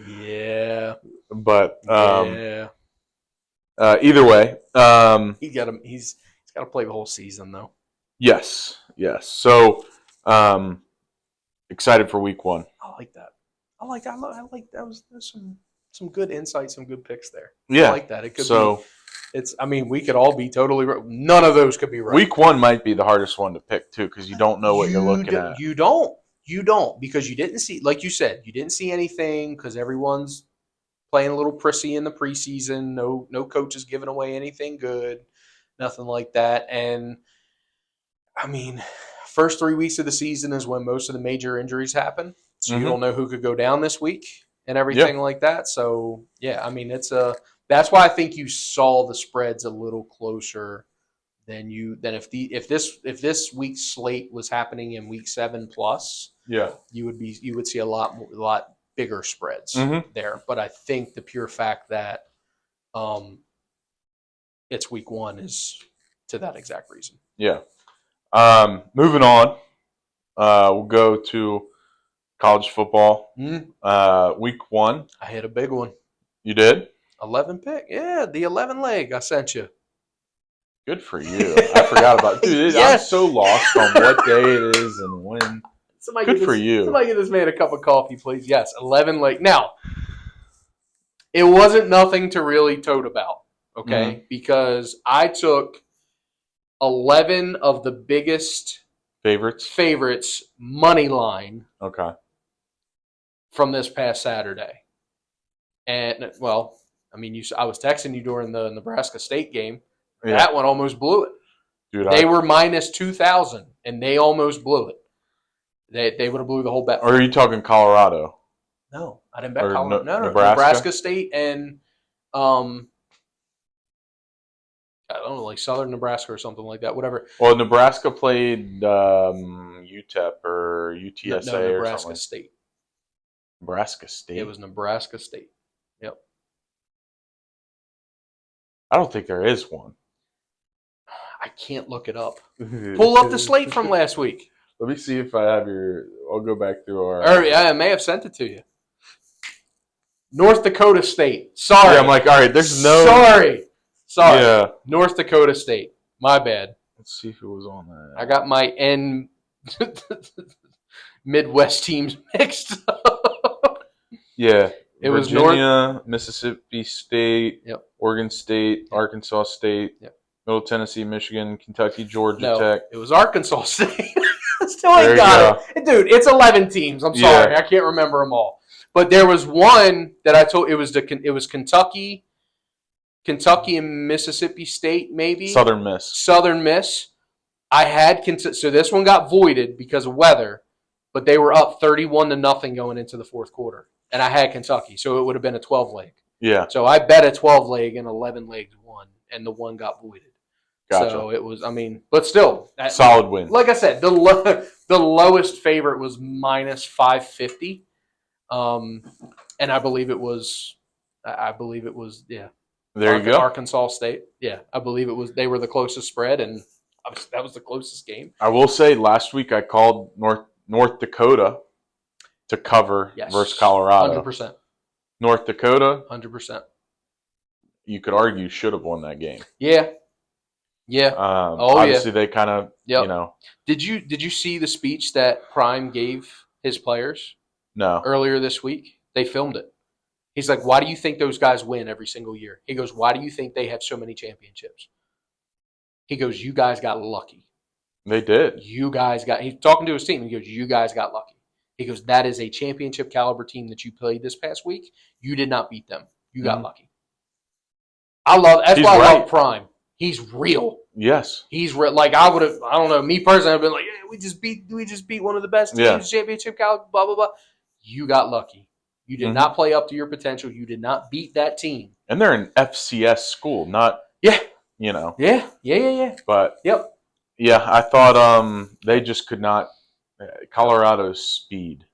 Yeah. But either way, he's got to play the whole season though. Yes. So excited for week 1. I like that. I like that. There's some good insight, some good picks there. Yeah. I like that. It could be. We could all be totally right. None of those could be right. Week 1 might be the hardest one to pick too, because you don't know what you're looking at. You don't, because you didn't see, like you said, you didn't see anything because everyone's playing a little prissy in the preseason. No coach is giving away anything good, nothing like that. And I mean, first 3 weeks of the season is when most of the major injuries happen. So you don't know who could go down this week and everything like that. So, yeah, I mean, that's why I think you saw the spreads a little closer than if this week's slate was happening in week 7 plus. Yeah. You would see a lot bigger spreads there. But I think the pure fact that it's week 1 is to that exact reason. Yeah. Moving on, we'll go to college football. Week 1. I hit a big one. You did? 11 pick. Yeah, the 11 leg I sent you. Good for you. I forgot about it. Dude, I'm so lost on what day it is and when. Good for you. Somebody get this man a cup of coffee, please. Yes, 11 leg. Now, it wasn't nothing to really tote about, okay? Because I took 11 of the biggest favorites money line from this past Saturday. And, well, I mean, I was texting you during the Nebraska State game. Yeah. That one almost blew it. Dude, they were minus 2,000, and they almost blew it. They would have blew the whole bet. Or are you talking Colorado? No, I didn't bet Colorado. No, Nebraska State and I don't know, like Southern Nebraska or something like that. Whatever. Well, Nebraska played UTEP or UTSA no, or Nebraska something. State. Nebraska State. It was Nebraska State. Yep. I don't think there is one. I can't look it up. Pull up the slate from last week. Let me see if I have I'll go back through our. I may have sent it to you. North Dakota State. Sorry. Yeah, I'm like, all right, there's no. Sorry. Yeah. North Dakota State. My bad. Let's see if it was on that. I got my Midwest teams mixed up. Yeah. It was Virginia, Mississippi State, Yep. Oregon State, Arkansas State, Yep. Middle Tennessee, Michigan, Kentucky, Georgia No, Tech. It was Arkansas State. Still ain't got it. Dude, it's 11 teams. I'm sorry. I can't remember them all. But there was one that I told it was Kentucky and Mississippi State, maybe. Southern Miss. I had so this one got voided because of weather, but they were up 31-0 going into the fourth quarter. And I had Kentucky, so it would have been a 12 leg. Yeah. So I bet a 12 leg and 11 legs won, and the one got voided. Gotcha. So it was, but still. Solid win. Like I said, the lowest favorite was minus 550. And I believe it was, yeah. There you go. Arkansas State. Yeah, I believe it was, they were the closest spread, and that was the closest game. I will say last week I called North Dakota to cover versus Colorado. 100%. North Dakota. 100%. You could argue should have won that game. Yeah. Yeah. Obviously, they kind of, Did you see the speech that Prime gave his players? No. Earlier this week, they filmed it. He's like, "Why do you think those guys win every single year?" He goes, "Why do you think they have so many championships?" He goes, "You guys got lucky." They did. He's talking to his team. He goes, "You guys got lucky." He goes, "That is a championship caliber team that you played this past week. You did not beat them. You got lucky." I love Prime. He's real. Yes. He's real. Like I don't know, me personally, I've been like, yeah, we just beat one of the best teams, championship caliber, blah, blah, blah. You got lucky. You did not play up to your potential. You did not beat that team. And they're an FCS school, not, Yeah. Yeah. But, yeah, I thought they just could not. Colorado's speed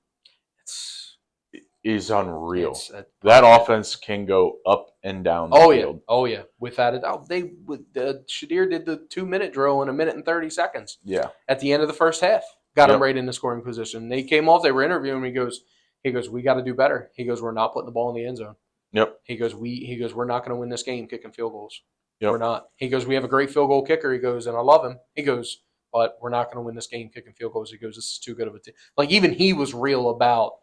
is unreal. That offense can go up and down the field. Oh, yeah. Without a doubt. Shadir did the 2-minute drill in 1 minute and 30 seconds. Yeah. At the end of the first half. Got him right in the scoring position. They came off, they were interviewing him. He goes, we got to do better. He goes, we're not putting the ball in the end zone. Yep. He goes, we're not going to win this game kicking field goals. Yep. We're not. He goes, we have a great field goal kicker. He goes, and I love him. He goes, but we're not going to win this game kicking field goals. He goes, this is too good of a team. Like, even he was real about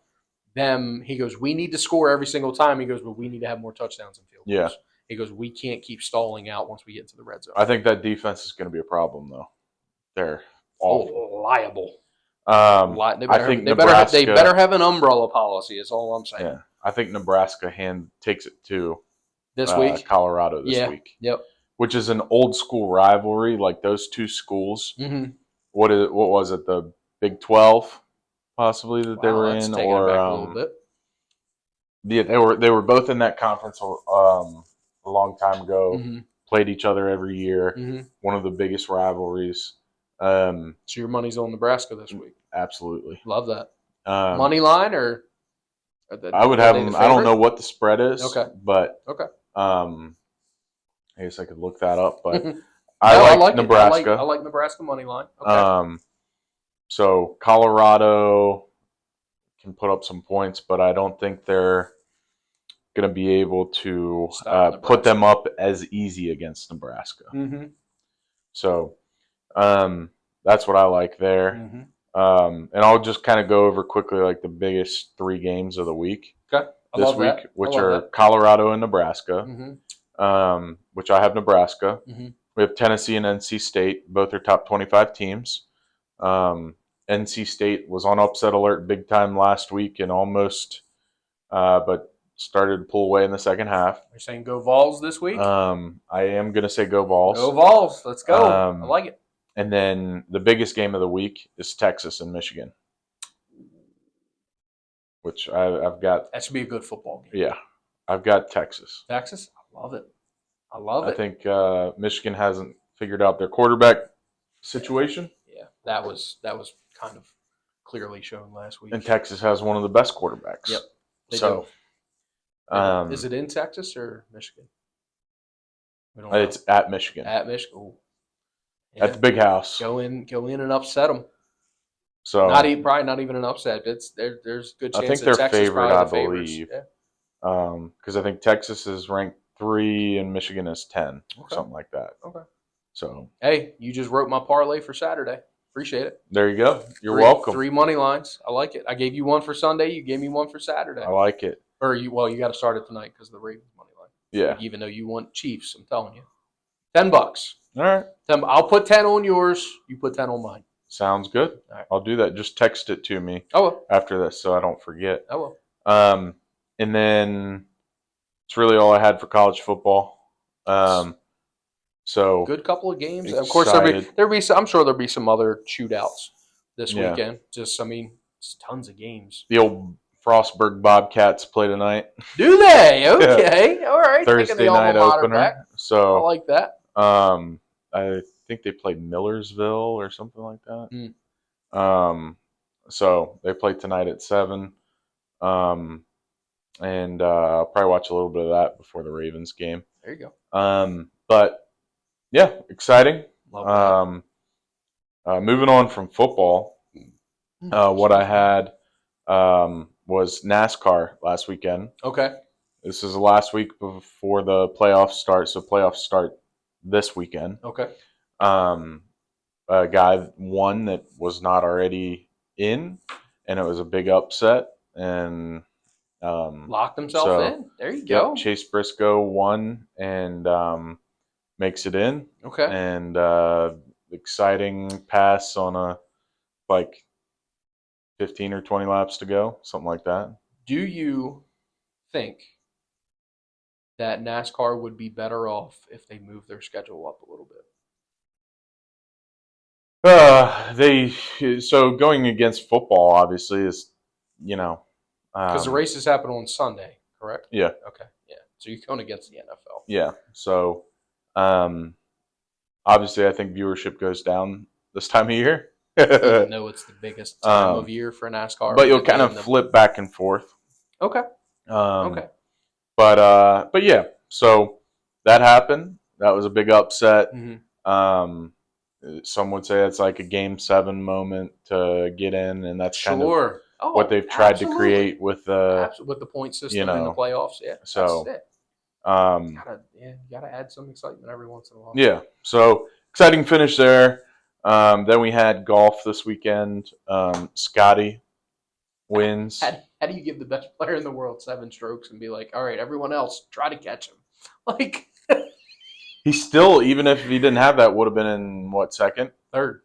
them. He goes, we need to score every single time. He goes, but we need to have more touchdowns and field goals. Yeah. He goes, we can't keep stalling out once we get into the red zone. I think that defense is going to be a problem, though. They're awful. Liable. They better have an umbrella policy, is all I'm saying. Yeah. I think Nebraska takes it to this week, Colorado this week. Yep. Which is an old school rivalry. Like those two schools what was it, the Big 12 possibly that they were that's in, taking or it back a little bit. Yeah, they were both in that conference a long time ago. Mm-hmm. Played each other every year. Mm-hmm. One of the biggest rivalries. So your money's on Nebraska this week. Absolutely, love that. Money line or I would have them. I don't know what the spread is. Okay, but I guess I could look that up. But I like Nebraska. I like Nebraska money line. Okay. So Colorado can put up some points, but I don't think they're going to be able to put them up as easy against Nebraska. Mm-hmm. So that's what I like there. Mm-hmm. And I'll just kind of go over quickly like the biggest 3 games of the week. Okay. This week, which are Colorado and Nebraska, which I have Nebraska. Mm-hmm. We have Tennessee and NC State. Both are top 25 teams. NC State was on upset alert big time last week and almost, but started to pull away in the second half. You're saying go Vols this week? I am going to say go Vols. Go Vols. Let's go. I like it. And then the biggest game of the week is Texas and Michigan, which I've got. That should be a good football game. Yeah, I've got Texas. Texas? I love it. I think Michigan hasn't figured out their quarterback situation. Yeah, that was kind of clearly shown last week. And Texas has one of the best quarterbacks. Yep. So, is it in Texas or Michigan? It's at Michigan. At Michigan. Ooh. Yeah. At the big house. Go in and upset them. So probably not even an upset. There's a good chance. I think they're favored, I believe. Because I think Texas is ranked 3 and Michigan is 10, something like that. Okay. So hey, you just wrote my parlay for Saturday. Appreciate it. There you go. You're welcome. 3 money lines. I like it. I gave you one for Sunday. You gave me one for Saturday. I like it. Or you got to start it tonight because of the Ravens money line. Yeah. Even though you want Chiefs, I'm telling you. $10. All right. I'll put 10 on yours. You put 10 on mine. Sounds good. All right. I'll do that. Just text it to me. After this, so I don't forget. I will. And then it's really all I had for college football. So good couple of games. Excited. Of course, I'm sure there'll be some other shootouts this weekend. Just it's tons of games. The old Frostburg Bobcats play tonight. Do they? Okay. All right. Thursday night opener. Back. So I like that. I think they played Millersville or something like that. So they play tonight at 7. And I'll probably watch a little bit of that before the Ravens game. There you go. But yeah, exciting. Love that. Moving on from football, what I had was NASCAR last weekend. Okay. This is the last week before the playoffs start, so playoffs start this weekend. Okay. A guy won that was not already in, and it was a big upset, and locked himself in. There you go. Chase Briscoe won and makes it in. Okay. And exciting pass on a 15 or 20 laps to go, something like that. Do you think that NASCAR would be better off if they moved their schedule up a little bit? So going against football obviously is, because the races happen on Sunday, correct? Yeah. Okay. Yeah. So you're going against the NFL. Yeah. So obviously I think viewership goes down this time of year. Even though it's the biggest time of year for NASCAR. But you'll kind of flip back and forth. Okay. Okay. But yeah, so that happened. That was a big upset. Mm-hmm. Some would say it's like a Game 7 moment to get in, and that's kind of what they've tried to create with the point system in the playoffs. Yeah. So that's it. You gotta add some excitement every once in a while. Yeah. So exciting finish there. Then we had golf this weekend. Scottie wins. How do you give the best player in the world 7 strokes and be like, all right, everyone else, try to catch him? He still, even if he didn't have that, would have been in second? Third.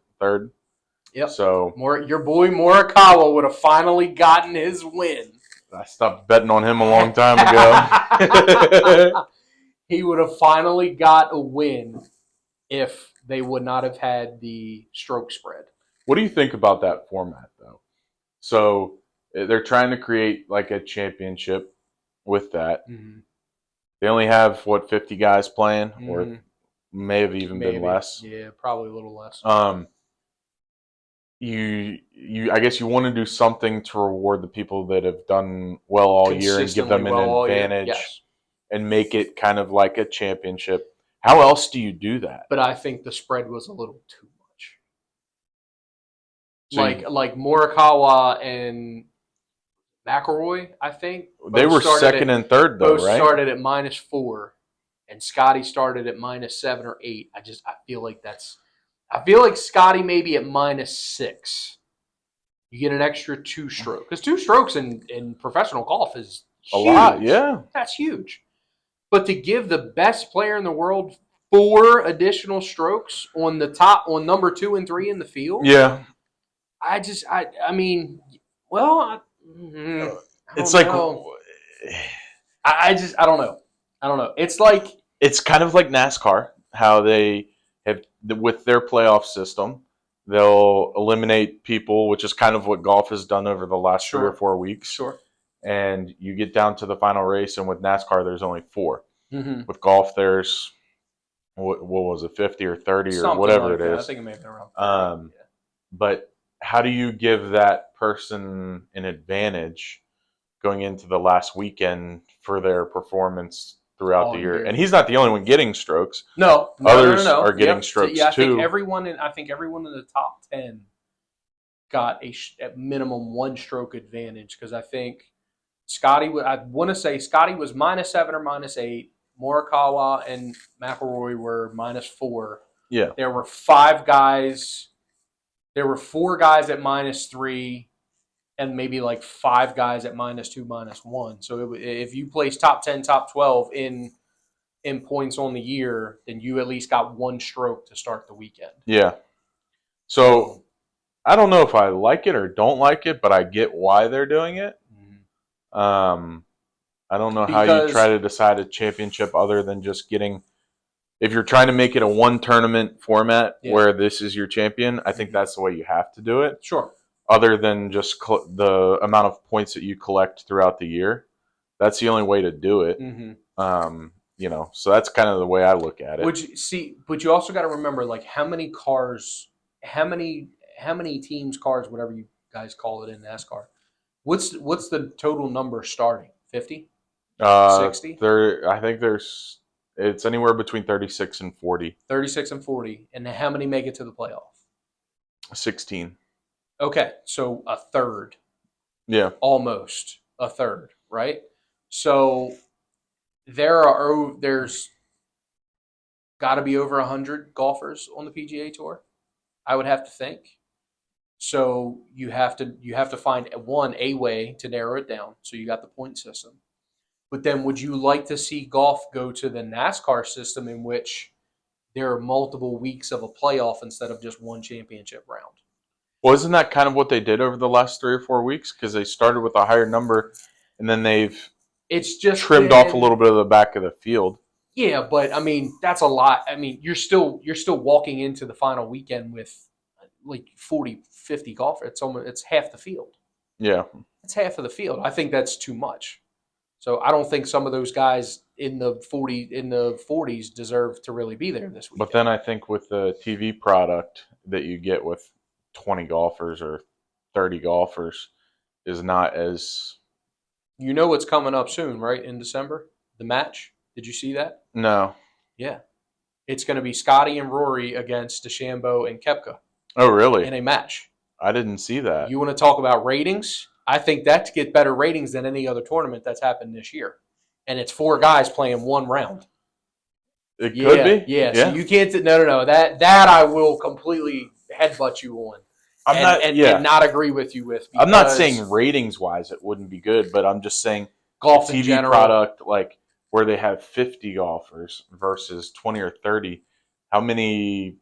Yep. So your boy Morikawa would have finally gotten his win. I stopped betting on him a long time ago. He would have finally got a win if they would not have had the stroke spread. What do you think about that format, though? So they're trying to create like a championship with that. Mm-hmm. They only have 50 guys playing, Mm-hmm. or may have even been less. Yeah, probably a little less. I guess you want to do something to reward the people that have done well all year and give them an advantage and make it kind of like a championship. How else do you do that? But I think the spread was a little too much. So like Morikawa and McIlroy, I think they were second and third, though, both right? started at -4, and Scottie started at -7 or 8. I feel like I feel like Scottie maybe at -6. You get an extra 2 strokes, because 2 strokes in professional golf is huge. A lot, yeah. That's huge. But to give the best player in the world 4 additional strokes on number 2 and 3 in the field, yeah. It's like I don't know. It's like it's kind of like NASCAR, how they have with their playoff system. They'll eliminate people, which is kind of what golf has done over the last 3 or 4 weeks. Sure. And you get down to the final race, and with NASCAR, there's only 4. Mm-hmm. With golf, there's what was it, 50 or 30 Something or whatever like it is. I think it may have been around 30. But how do you give that person an advantage going into the last weekend for their performance throughout the year? And he's not the only one getting strokes. No. Others are getting strokes too. I think everyone in the top 10 got at minimum 1 stroke advantage, because I think Scottie was -7 or -8. Morikawa and McIlroy were -4. Yeah. There were 5 guys. There were 4 guys at -3, and maybe like 5 guys at -2, -1. So if you place top 10, top 12 in points on the year, then you at least got 1 stroke to start the weekend. Yeah. So I don't know if I like it or don't like it, but I get why they're doing it. Mm-hmm. I don't know how you try to decide a championship other than just getting. If you're trying to make it a 1 tournament format where this is your champion, I think that's the way you have to do it. Sure. Other than just the amount of points that you collect throughout the year, that's the only way to do it. Mm-hmm. So that's kind of the way I look at it. But you also got to remember, like, how many teams, cars, whatever you guys call it in NASCAR. What's the total number starting? 50? 60? I think it's anywhere between 36 and 40. 36 and 40. And how many make it to the playoff? 16. Okay, so a third. Yeah. Almost a third, right? So there's got to be over 100 golfers on the PGA Tour, I would have to think. So you have to find a way to narrow it down. So you got the point system. But then would you like to see golf go to the NASCAR system, in which there are multiple weeks of a playoff instead of just 1 championship round? Well, isn't that kind of what they did over the last 3 or 4 weeks? Because they started with a higher number, and then they've trimmed off a little bit of the back of the field. Yeah, but I mean, that's a lot. I mean, you're still walking into the final weekend with like 40, 50 golfers. It's half the field. Yeah. It's half of the field. I think that's too much. So I don't think some of those guys in the 40s deserve to really be there this weekend. But then I think with the TV product that you get with 20 golfers or 30 golfers is not as. You know what's coming up soon, right? In December, the match. Did you see that? No. Yeah, it's going to be Scottie and Rory against DeChambeau and Koepka. Oh, really? In a match. I didn't see that. You want to talk about ratings? I think that to get better ratings than any other tournament that's happened this year. And it's 4 guys playing 1 round. It could be. Yeah. So you can't. No. That I will completely headbutt you on. And not agree with you with. I'm not saying ratings wise it wouldn't be good, but I'm just saying golf TV in general, product, like where they have 50 golfers versus 20 or 30. How many?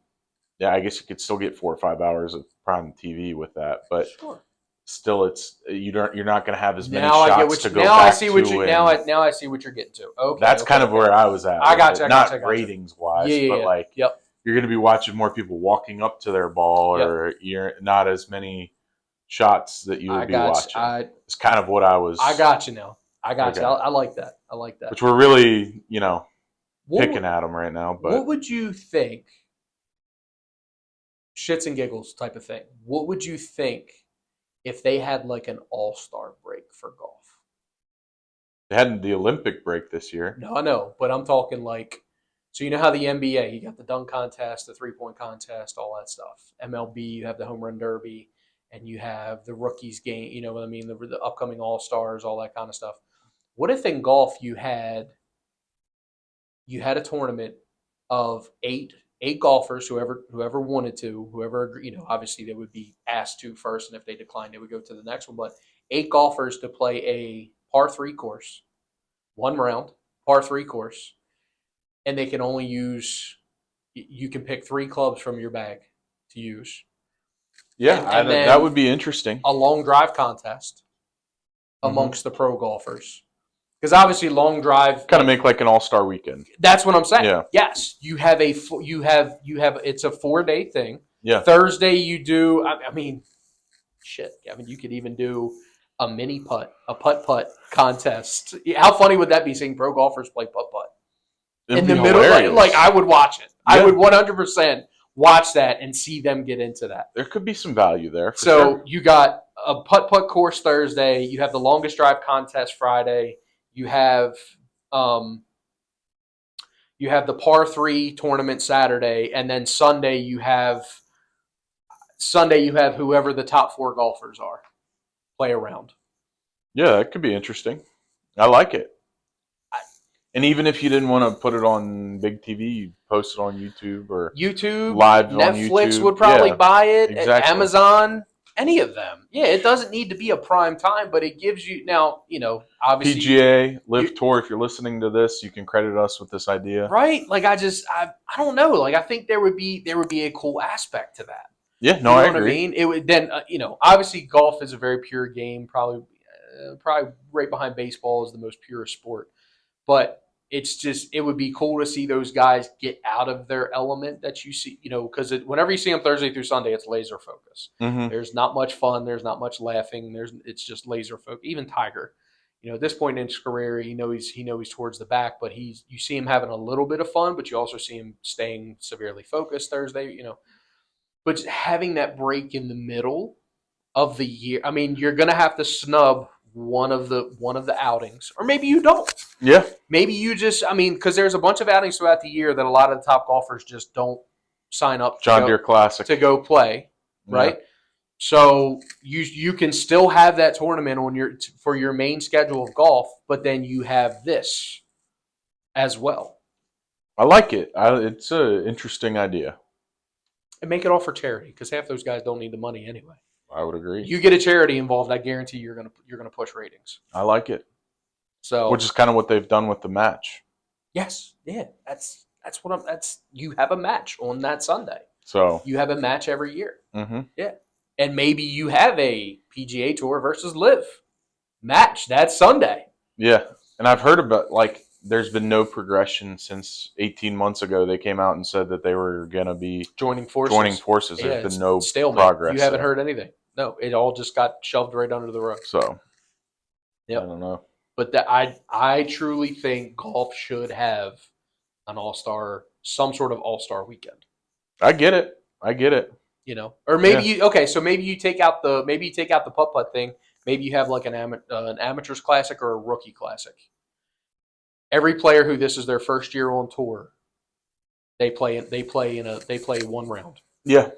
Yeah, I guess you could still get 4 or 5 hours of prime TV with that, but still, you're not going to have as many shots to go back to. Now I see what you're getting to. Okay, that's kind of where I was at. I got you. Not ratings wise, but like you're going to be watching more people walking up to their ball, or you're not as many shots that you would be watching. It's kind of what I was. I got you now. I got you. I like that. Which we're really, picking at them right now. But what would you think? Shits and giggles type of thing. What would you think if they had like an all-star break for golf? They had the Olympic break this year. No, I know, but I'm talking like, so you know how the NBA, you got the dunk contest, the three-point contest, all that stuff. MLB, you have the home run derby, and you have the rookies game, you know what I mean, the upcoming all-stars, all that kind of stuff. What if in golf you had a tournament of eight golfers, whoever wanted to, whoever, obviously they would be asked to first, and if they declined, they would go to the next one. But 8 golfers to play a par 3 course, 1 round, par 3 course, and they can only use, you can pick 3 clubs from your bag to use. Yeah, and that would be interesting. A long drive contest amongst the pro golfers. Because obviously, long drive kind of make like an all-star weekend. That's what I'm saying. Yeah. Yes, you have it's a 4-day thing. Yeah. Thursday you do. I mean, shit. I mean, you could even do a mini putt, a putt contest. How funny would that be? Seeing pro golfers play putt in the middle, like I would watch it. Yeah. I would 100% watch that and see them get into that. There could be some value there. So you got a putt course Thursday. You have the longest drive contest Friday. You have the par 3 tournament Saturday, and then Sunday you have whoever the top 4 golfers are play around. Yeah, that could be interesting. I like it. And even if you didn't want to put it on big TV, you post it on YouTube or live Netflix on YouTube. Would probably buy it. Exactly. Amazon. Any of them. Yeah, it doesn't need to be a prime time, but it gives you now, obviously PGA, Live Tour, if you're listening to this, you can credit us with this idea. Right? Like I don't know. Like I think there would be a cool aspect to that. Yeah, no, I agree. What I mean? It would then obviously golf is a very pure game, probably right behind baseball is the most pure sport. But it's just, it would be cool to see those guys get out of their element that you see, because whenever you see them Thursday through Sunday, it's laser focus. Mm-hmm. There's not much fun. There's not much laughing. It's just laser focus. Even Tiger, at this point in his career, he's towards the back, but you see him having a little bit of fun, but you also see him staying severely focused Thursday, But having that break in the middle of the year, I mean, you're going to have to snub one of the outings, or maybe you don't. Yeah. Maybe you just, because there's a bunch of outings throughout the year that a lot of the top golfers just don't sign up John Deere Classic to go play, right? Yeah. So you can still have that tournament for your main schedule of golf, but then you have this as well. I like it. It's an interesting idea. And make it all for charity, because half those guys don't need the money anyway. I would agree. You get a charity involved, I guarantee you're gonna push ratings. I like it. So, which is kind of what they've done with the match. Yes, yeah, that's you have a match on that Sunday. So you have a match every year. Mm-hmm. Yeah, and maybe you have a PGA Tour versus Live match that Sunday. Yeah, and I've heard about there's been no progression since 18 months ago. They came out and said that they were going to be joining forces. Yeah, there's been no stalemate. Progress. You haven't heard anything. No, it all just got shoved right under the rug. So, yep. I don't know. But I truly think golf should have an all-star, some sort of all-star weekend. I get it. Or maybe so maybe you take out the putt thing. Maybe you have like an amateurs classic or a rookie classic. Every player who this is their first year on tour, they play 1 round. Yeah.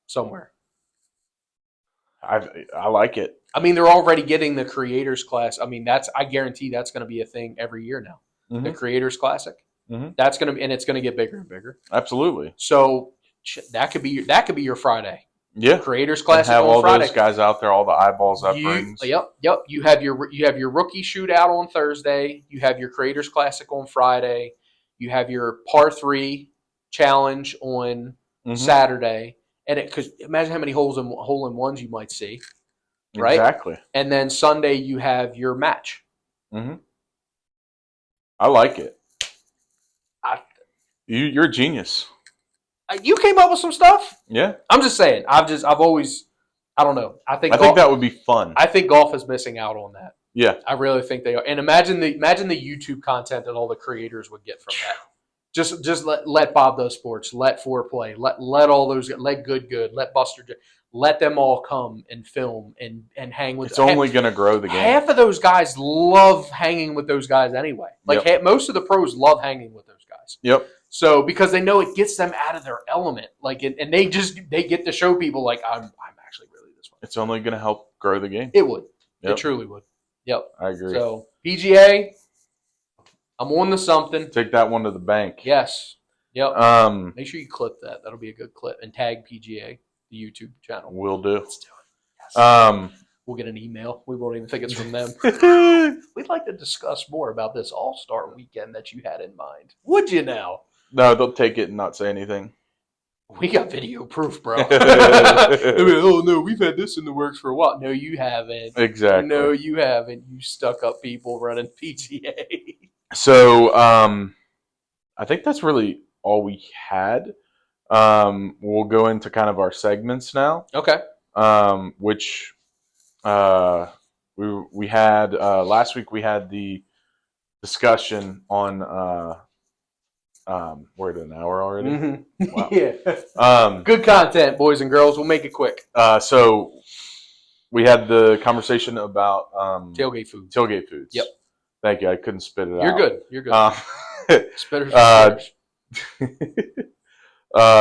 Somewhere. I like it. I mean, they're already getting the Creators Class. I mean, I guarantee that's going to be a thing every year now. Mm-hmm. The Creators Classic. Mm-hmm. That's going to be, and it's going to get bigger and bigger. Absolutely. So that could be your Friday. Yeah. Creators Classic and have on all Friday. Those guys out there, all the eyeballs that brings. Yep. You have your rookie shootout on Thursday. You have your Creators Classic on Friday. You have your par 3 challenge on Saturday. And because imagine how many hole in ones you might see, right? Exactly. And then Sunday you have your match. Mm-hmm. I like it. You're a genius. You came up with some stuff. Yeah. I'm just saying. I've always. I don't know. I think that would be fun. I think golf is missing out on that. Yeah. I really think they are. And imagine the YouTube content that all the creators would get from that. Just let Bob Does Sports, let Foreplay, let all those, let Good, let Buster, let them all come and film and hang with. It's only going to grow the game. Half of those guys love hanging with those guys anyway. Like most of the pros love hanging with those guys. Yep. So because they know it gets them out of their element, like and they get to show people like I'm actually really this one. It's only going to help grow the game. It would. It truly would. Yep. I agree. So PGA. I'm on to something. Take that one to the bank. Yes. Yep. Make sure you clip that. That'll be a good clip. And tag PGA, the YouTube channel. Will do. Let's do it. Yes. We'll get an email. We won't even think it's from them. We'd like to discuss more about this All-Star weekend that you had in mind. Would you now? No, they'll take it and not say anything. We got video proof, bro. Oh, no, we've had this in the works for a while. No, you haven't. Exactly. No, you haven't. You stuck-up people running PGA. So, I think that's really all we had. We'll go into kind of our segments now. Okay. Which we had last week. We had the discussion on. We're at an hour already. Mm-hmm. Wow. Yeah. Good content, boys and girls. We'll make it quick. So we had the conversation about tailgate food. Tailgate foods. Yep. Thank you. I couldn't spit it out. You're good. You're good. Spitters.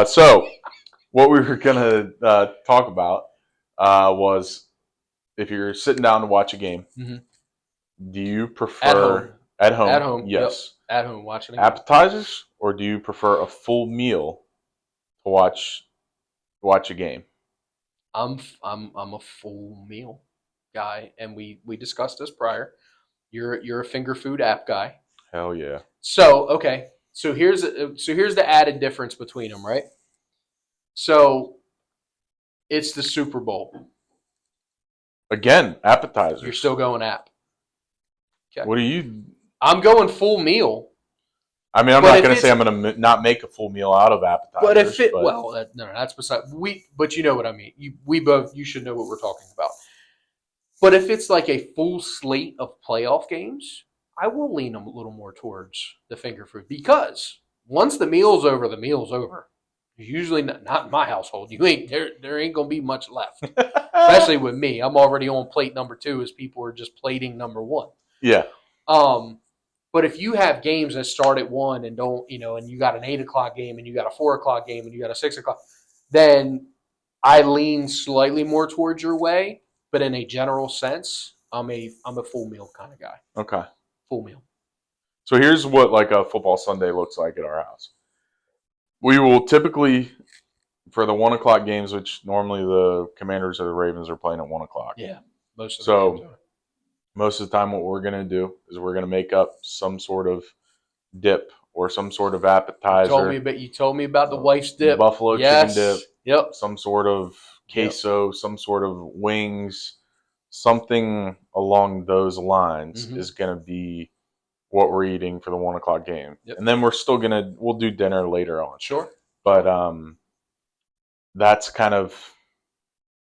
So what we were gonna talk about was if you're sitting down to watch a game, do you prefer at home? At home. Yes. Yep. At home watching appetizers, or do you prefer a full meal to watch a game? I'm a full meal guy, and we discussed this prior. You're a finger food app guy. Hell yeah. So okay, so here's the added difference between them, right? So it's the Super Bowl. Again, appetizers. You're still going app. Okay. What are you? I'm going full meal. I mean, I'm not going to say I'm going to not make a full meal out of appetizers. But if it, well, that's beside but you know what I mean. You should know what we're talking about. But if it's like a full slate of playoff games, I will lean a little more towards the finger food because once the meal's over, the meal's over. Usually not in my household. There ain't gonna be much left, especially with me. I'm already on plate number 2 as people are just plating number 1. Yeah. But if you have games that start at 1 and don't, and you got an 8:00 game and you got a 4:00 game and you got a 6:00, then I lean slightly more towards your way. But in a general sense, I'm a full meal kind of guy. Okay. Full meal. So here's what like a football Sunday looks like at our house. We will typically, for the 1:00 games, which normally the Commanders or the Ravens are playing at 1:00. Yeah, most of the games are. Most of the time what we're going to do is we're going to make up some sort of dip or some sort of appetizer. You told me about the wife's dip. Buffalo chicken dip. Yep. Some sort of queso, some sort of wings, something along those lines is going to be what we're eating for the 1:00 game. Yep. And then we'll do dinner later on. Sure. But that's kind of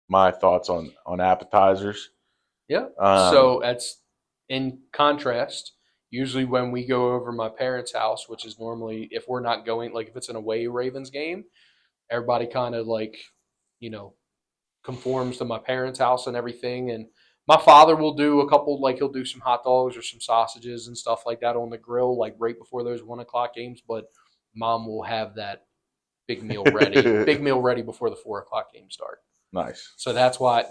my thoughts on appetizers. Yeah. So that's in contrast. Usually when we go over my parents' house, which is normally if we're not going, like if it's an away Ravens game, everybody kind of like, conforms to my parents' house and everything. And my father will do a couple, like he'll do some hot dogs or some sausages and stuff like that on the grill, like right before those 1:00 games. But mom will have that big meal ready before the 4:00 games start. Nice. So that's why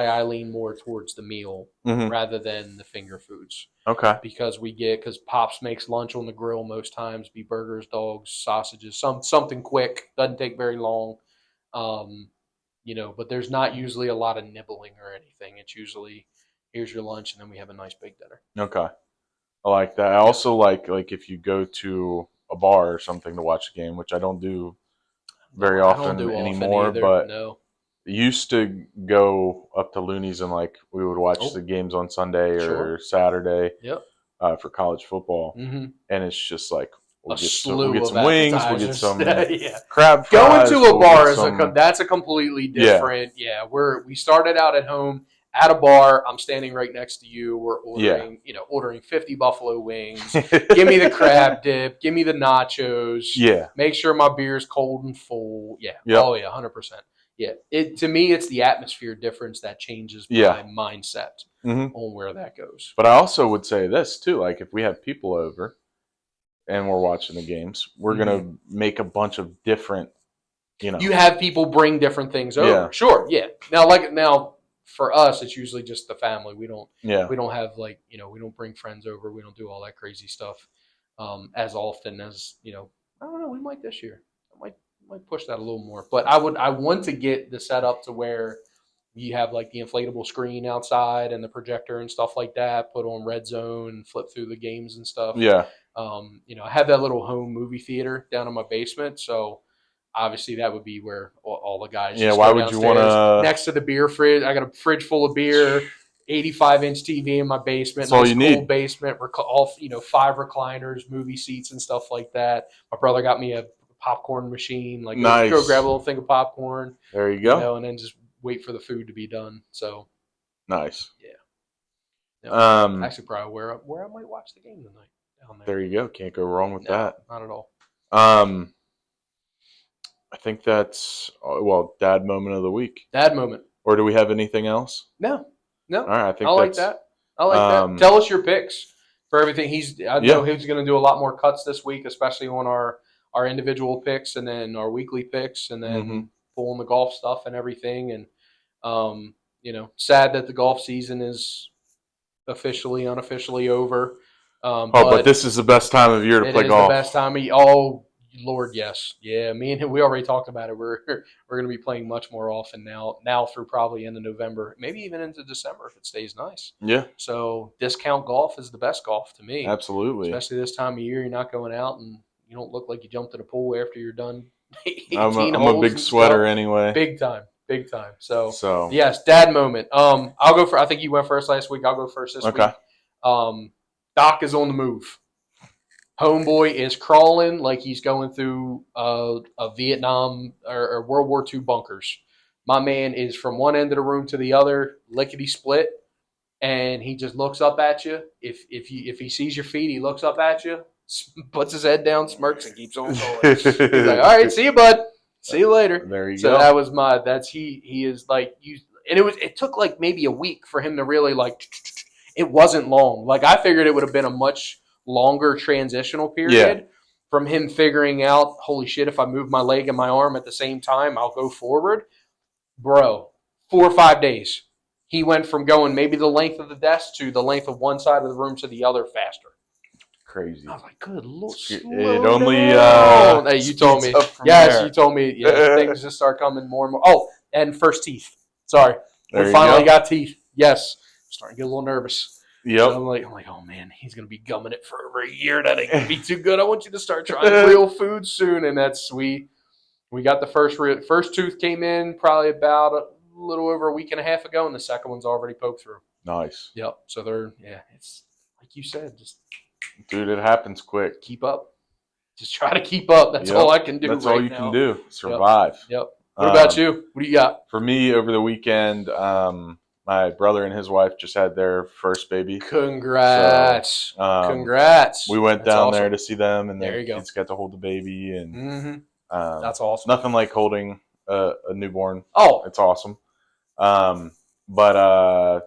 I lean more towards the meal rather than the finger foods. Okay. Because Pops makes lunch on the grill most times, be burgers, dogs, sausages, something quick, doesn't take very long. But there's not usually a lot of nibbling or anything. It's usually here's your lunch and then we have a nice big dinner. Okay. I like that. I also like if you go to a bar or something to watch a game, which I don't do very often anymore, but no. Used to go up to Looney's and we would watch the games on Sunday or Saturday for college football. Mm-hmm. And it's just a slew we'll get of some wings. We'll get appetizers. some yeah. crab fries. Going to a bar that's a completely different. Yeah, we started out at home at a bar. I'm standing right next to you. We're ordering 50 buffalo wings. Give me the crab dip. Give me the nachos. Yeah. Make sure my beer's cold and full. Yeah. Yep. Oh yeah, 100%. Yeah. To me, it's the atmosphere difference that changes my mindset on where that goes. But I also would say this too, like if we have people over and we're watching the games, we're gonna make a bunch of different, You have people bring different things over. Yeah. Sure, yeah. Now for us, it's usually just the family. We don't have we don't bring friends over. We don't do all that crazy stuff as often as I don't know. We might this year. I might push that a little more. But I want to get the setup to where you have like the inflatable screen outside and the projector and stuff like that. Put on Red Zone, flip through the games and stuff. Yeah. I have that little home movie theater down in my basement, so obviously that would be where all the guys. Yeah. Why would you want to? Next to the beer fridge, I got a fridge full of beer. 85-inch TV in my basement. That's all you need. Basement, all 5 recliners, movie seats, and stuff like that. My brother got me a popcorn machine. Like, nice. Go grab a little thing of popcorn. There you go. And then just wait for the food to be done. So nice. Yeah. Actually, probably where I might watch the game tonight. Down there you go. Can't go wrong with that. Not at all. I think that's dad moment of the week. Dad moment. Or do we have anything else? No. All right. I like that. Tell us your picks for everything. I know he's going to do a lot more cuts this week, especially on our individual picks and then our weekly picks and then pulling the golf stuff and everything. And sad that the golf season is unofficially over. But this is the best time of year to play golf. The best time of Lord, yes. Yeah, me and him, we already talked about it. We're going to be playing much more often now through probably into November, maybe even into December if it stays nice. Yeah. So discount golf is the best golf to me. Absolutely. Especially this time of year, you're not going out and you don't look like you jumped in a pool after you're done 18 I'm holes a big sweater anyway. Big time. So yes, dad moment. I'll go for. I think you went first last week. I'll go first this week. Doc is on the move. Homeboy is crawling like he's going through a Vietnam or World War II bunkers. My man is from one end of the room to the other, lickety split, and he just looks up at you. If he sees your feet, he looks up at you, puts his head down, smirks, and keeps on going. He's like, "All right, see you, bud. See you later." There you go. So that was he is like you, and it took like maybe a week for him to really like. It wasn't long. Like I figured it would have been a much longer transitional period from him figuring out, holy shit, if I move my leg and my arm at the same time, I'll go forward. Bro, 4 or 5 days. He went from going maybe the length of the desk to the length of one side of the room to the other faster. Crazy. I was like, good Lord. It only hey, you told me. Yes, there. You told me. Yeah, things just start coming more and more. Oh, and first teeth. Sorry. We finally got teeth. Yes. I'm starting to get a little nervous. Yep. So I'm like, oh man, he's gonna be gumming it for over a year. That ain't gonna be too good. I want you to start trying real food soon, and that's sweet. We got the first tooth came in probably about a little over a week and a half ago, and the second one's already poked through. Nice. Yep. So it's like you said, just dude, it happens quick. Keep up. Just try to keep up. That's all I can do. That's all you can do. Survive. Yep. What about you? What do you got? For me, over the weekend, my brother and his wife just had their first baby. Congrats. So, congrats. We went down there to see them, and their kids got to hold the baby. And that's awesome. Nothing like holding a newborn. Oh. It's awesome. But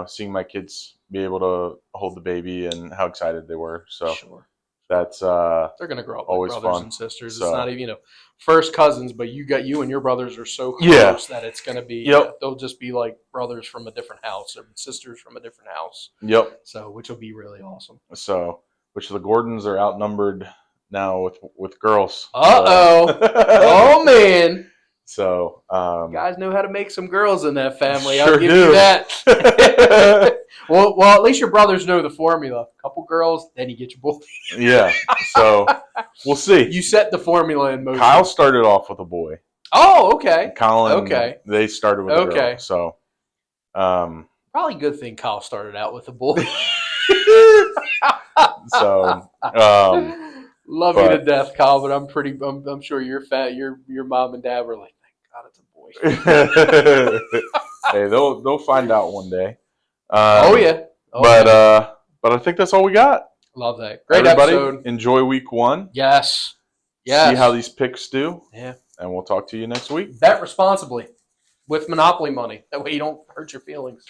seeing my kids be able to hold the baby and how excited they were. So that's they're going to grow up always like brothers fun. And sisters. So, it's not even, first cousins, but you and your brothers are so close that it's going to be, they'll just be like brothers from a different house or sisters from a different house. Yep. So, which will be really awesome. So, which the Gordons are outnumbered now with girls. Uh-oh. Oh, man. So, guys know how to make some girls in that family. Sure I'll give you that. well, at least your brothers know the formula. A couple girls, then you get your boy. Yeah. So we'll see. You set the formula in motion. Kyle started off with a boy. Oh, okay. Colin. Okay. They started with a girl. So, probably a good thing Kyle started out with a boy. So, Love you to death, Kyle, but I'm sure you're fat. Your mom and dad were like, thank God it's a boy. Hey, they'll find out one day. Oh yeah. But I think that's all we got. Love that. Great Everybody, episode. enjoy week 1. Yes. See how these picks do. Yeah. And we'll talk to you next week. Bet responsibly with Monopoly money. That way you don't hurt your feelings.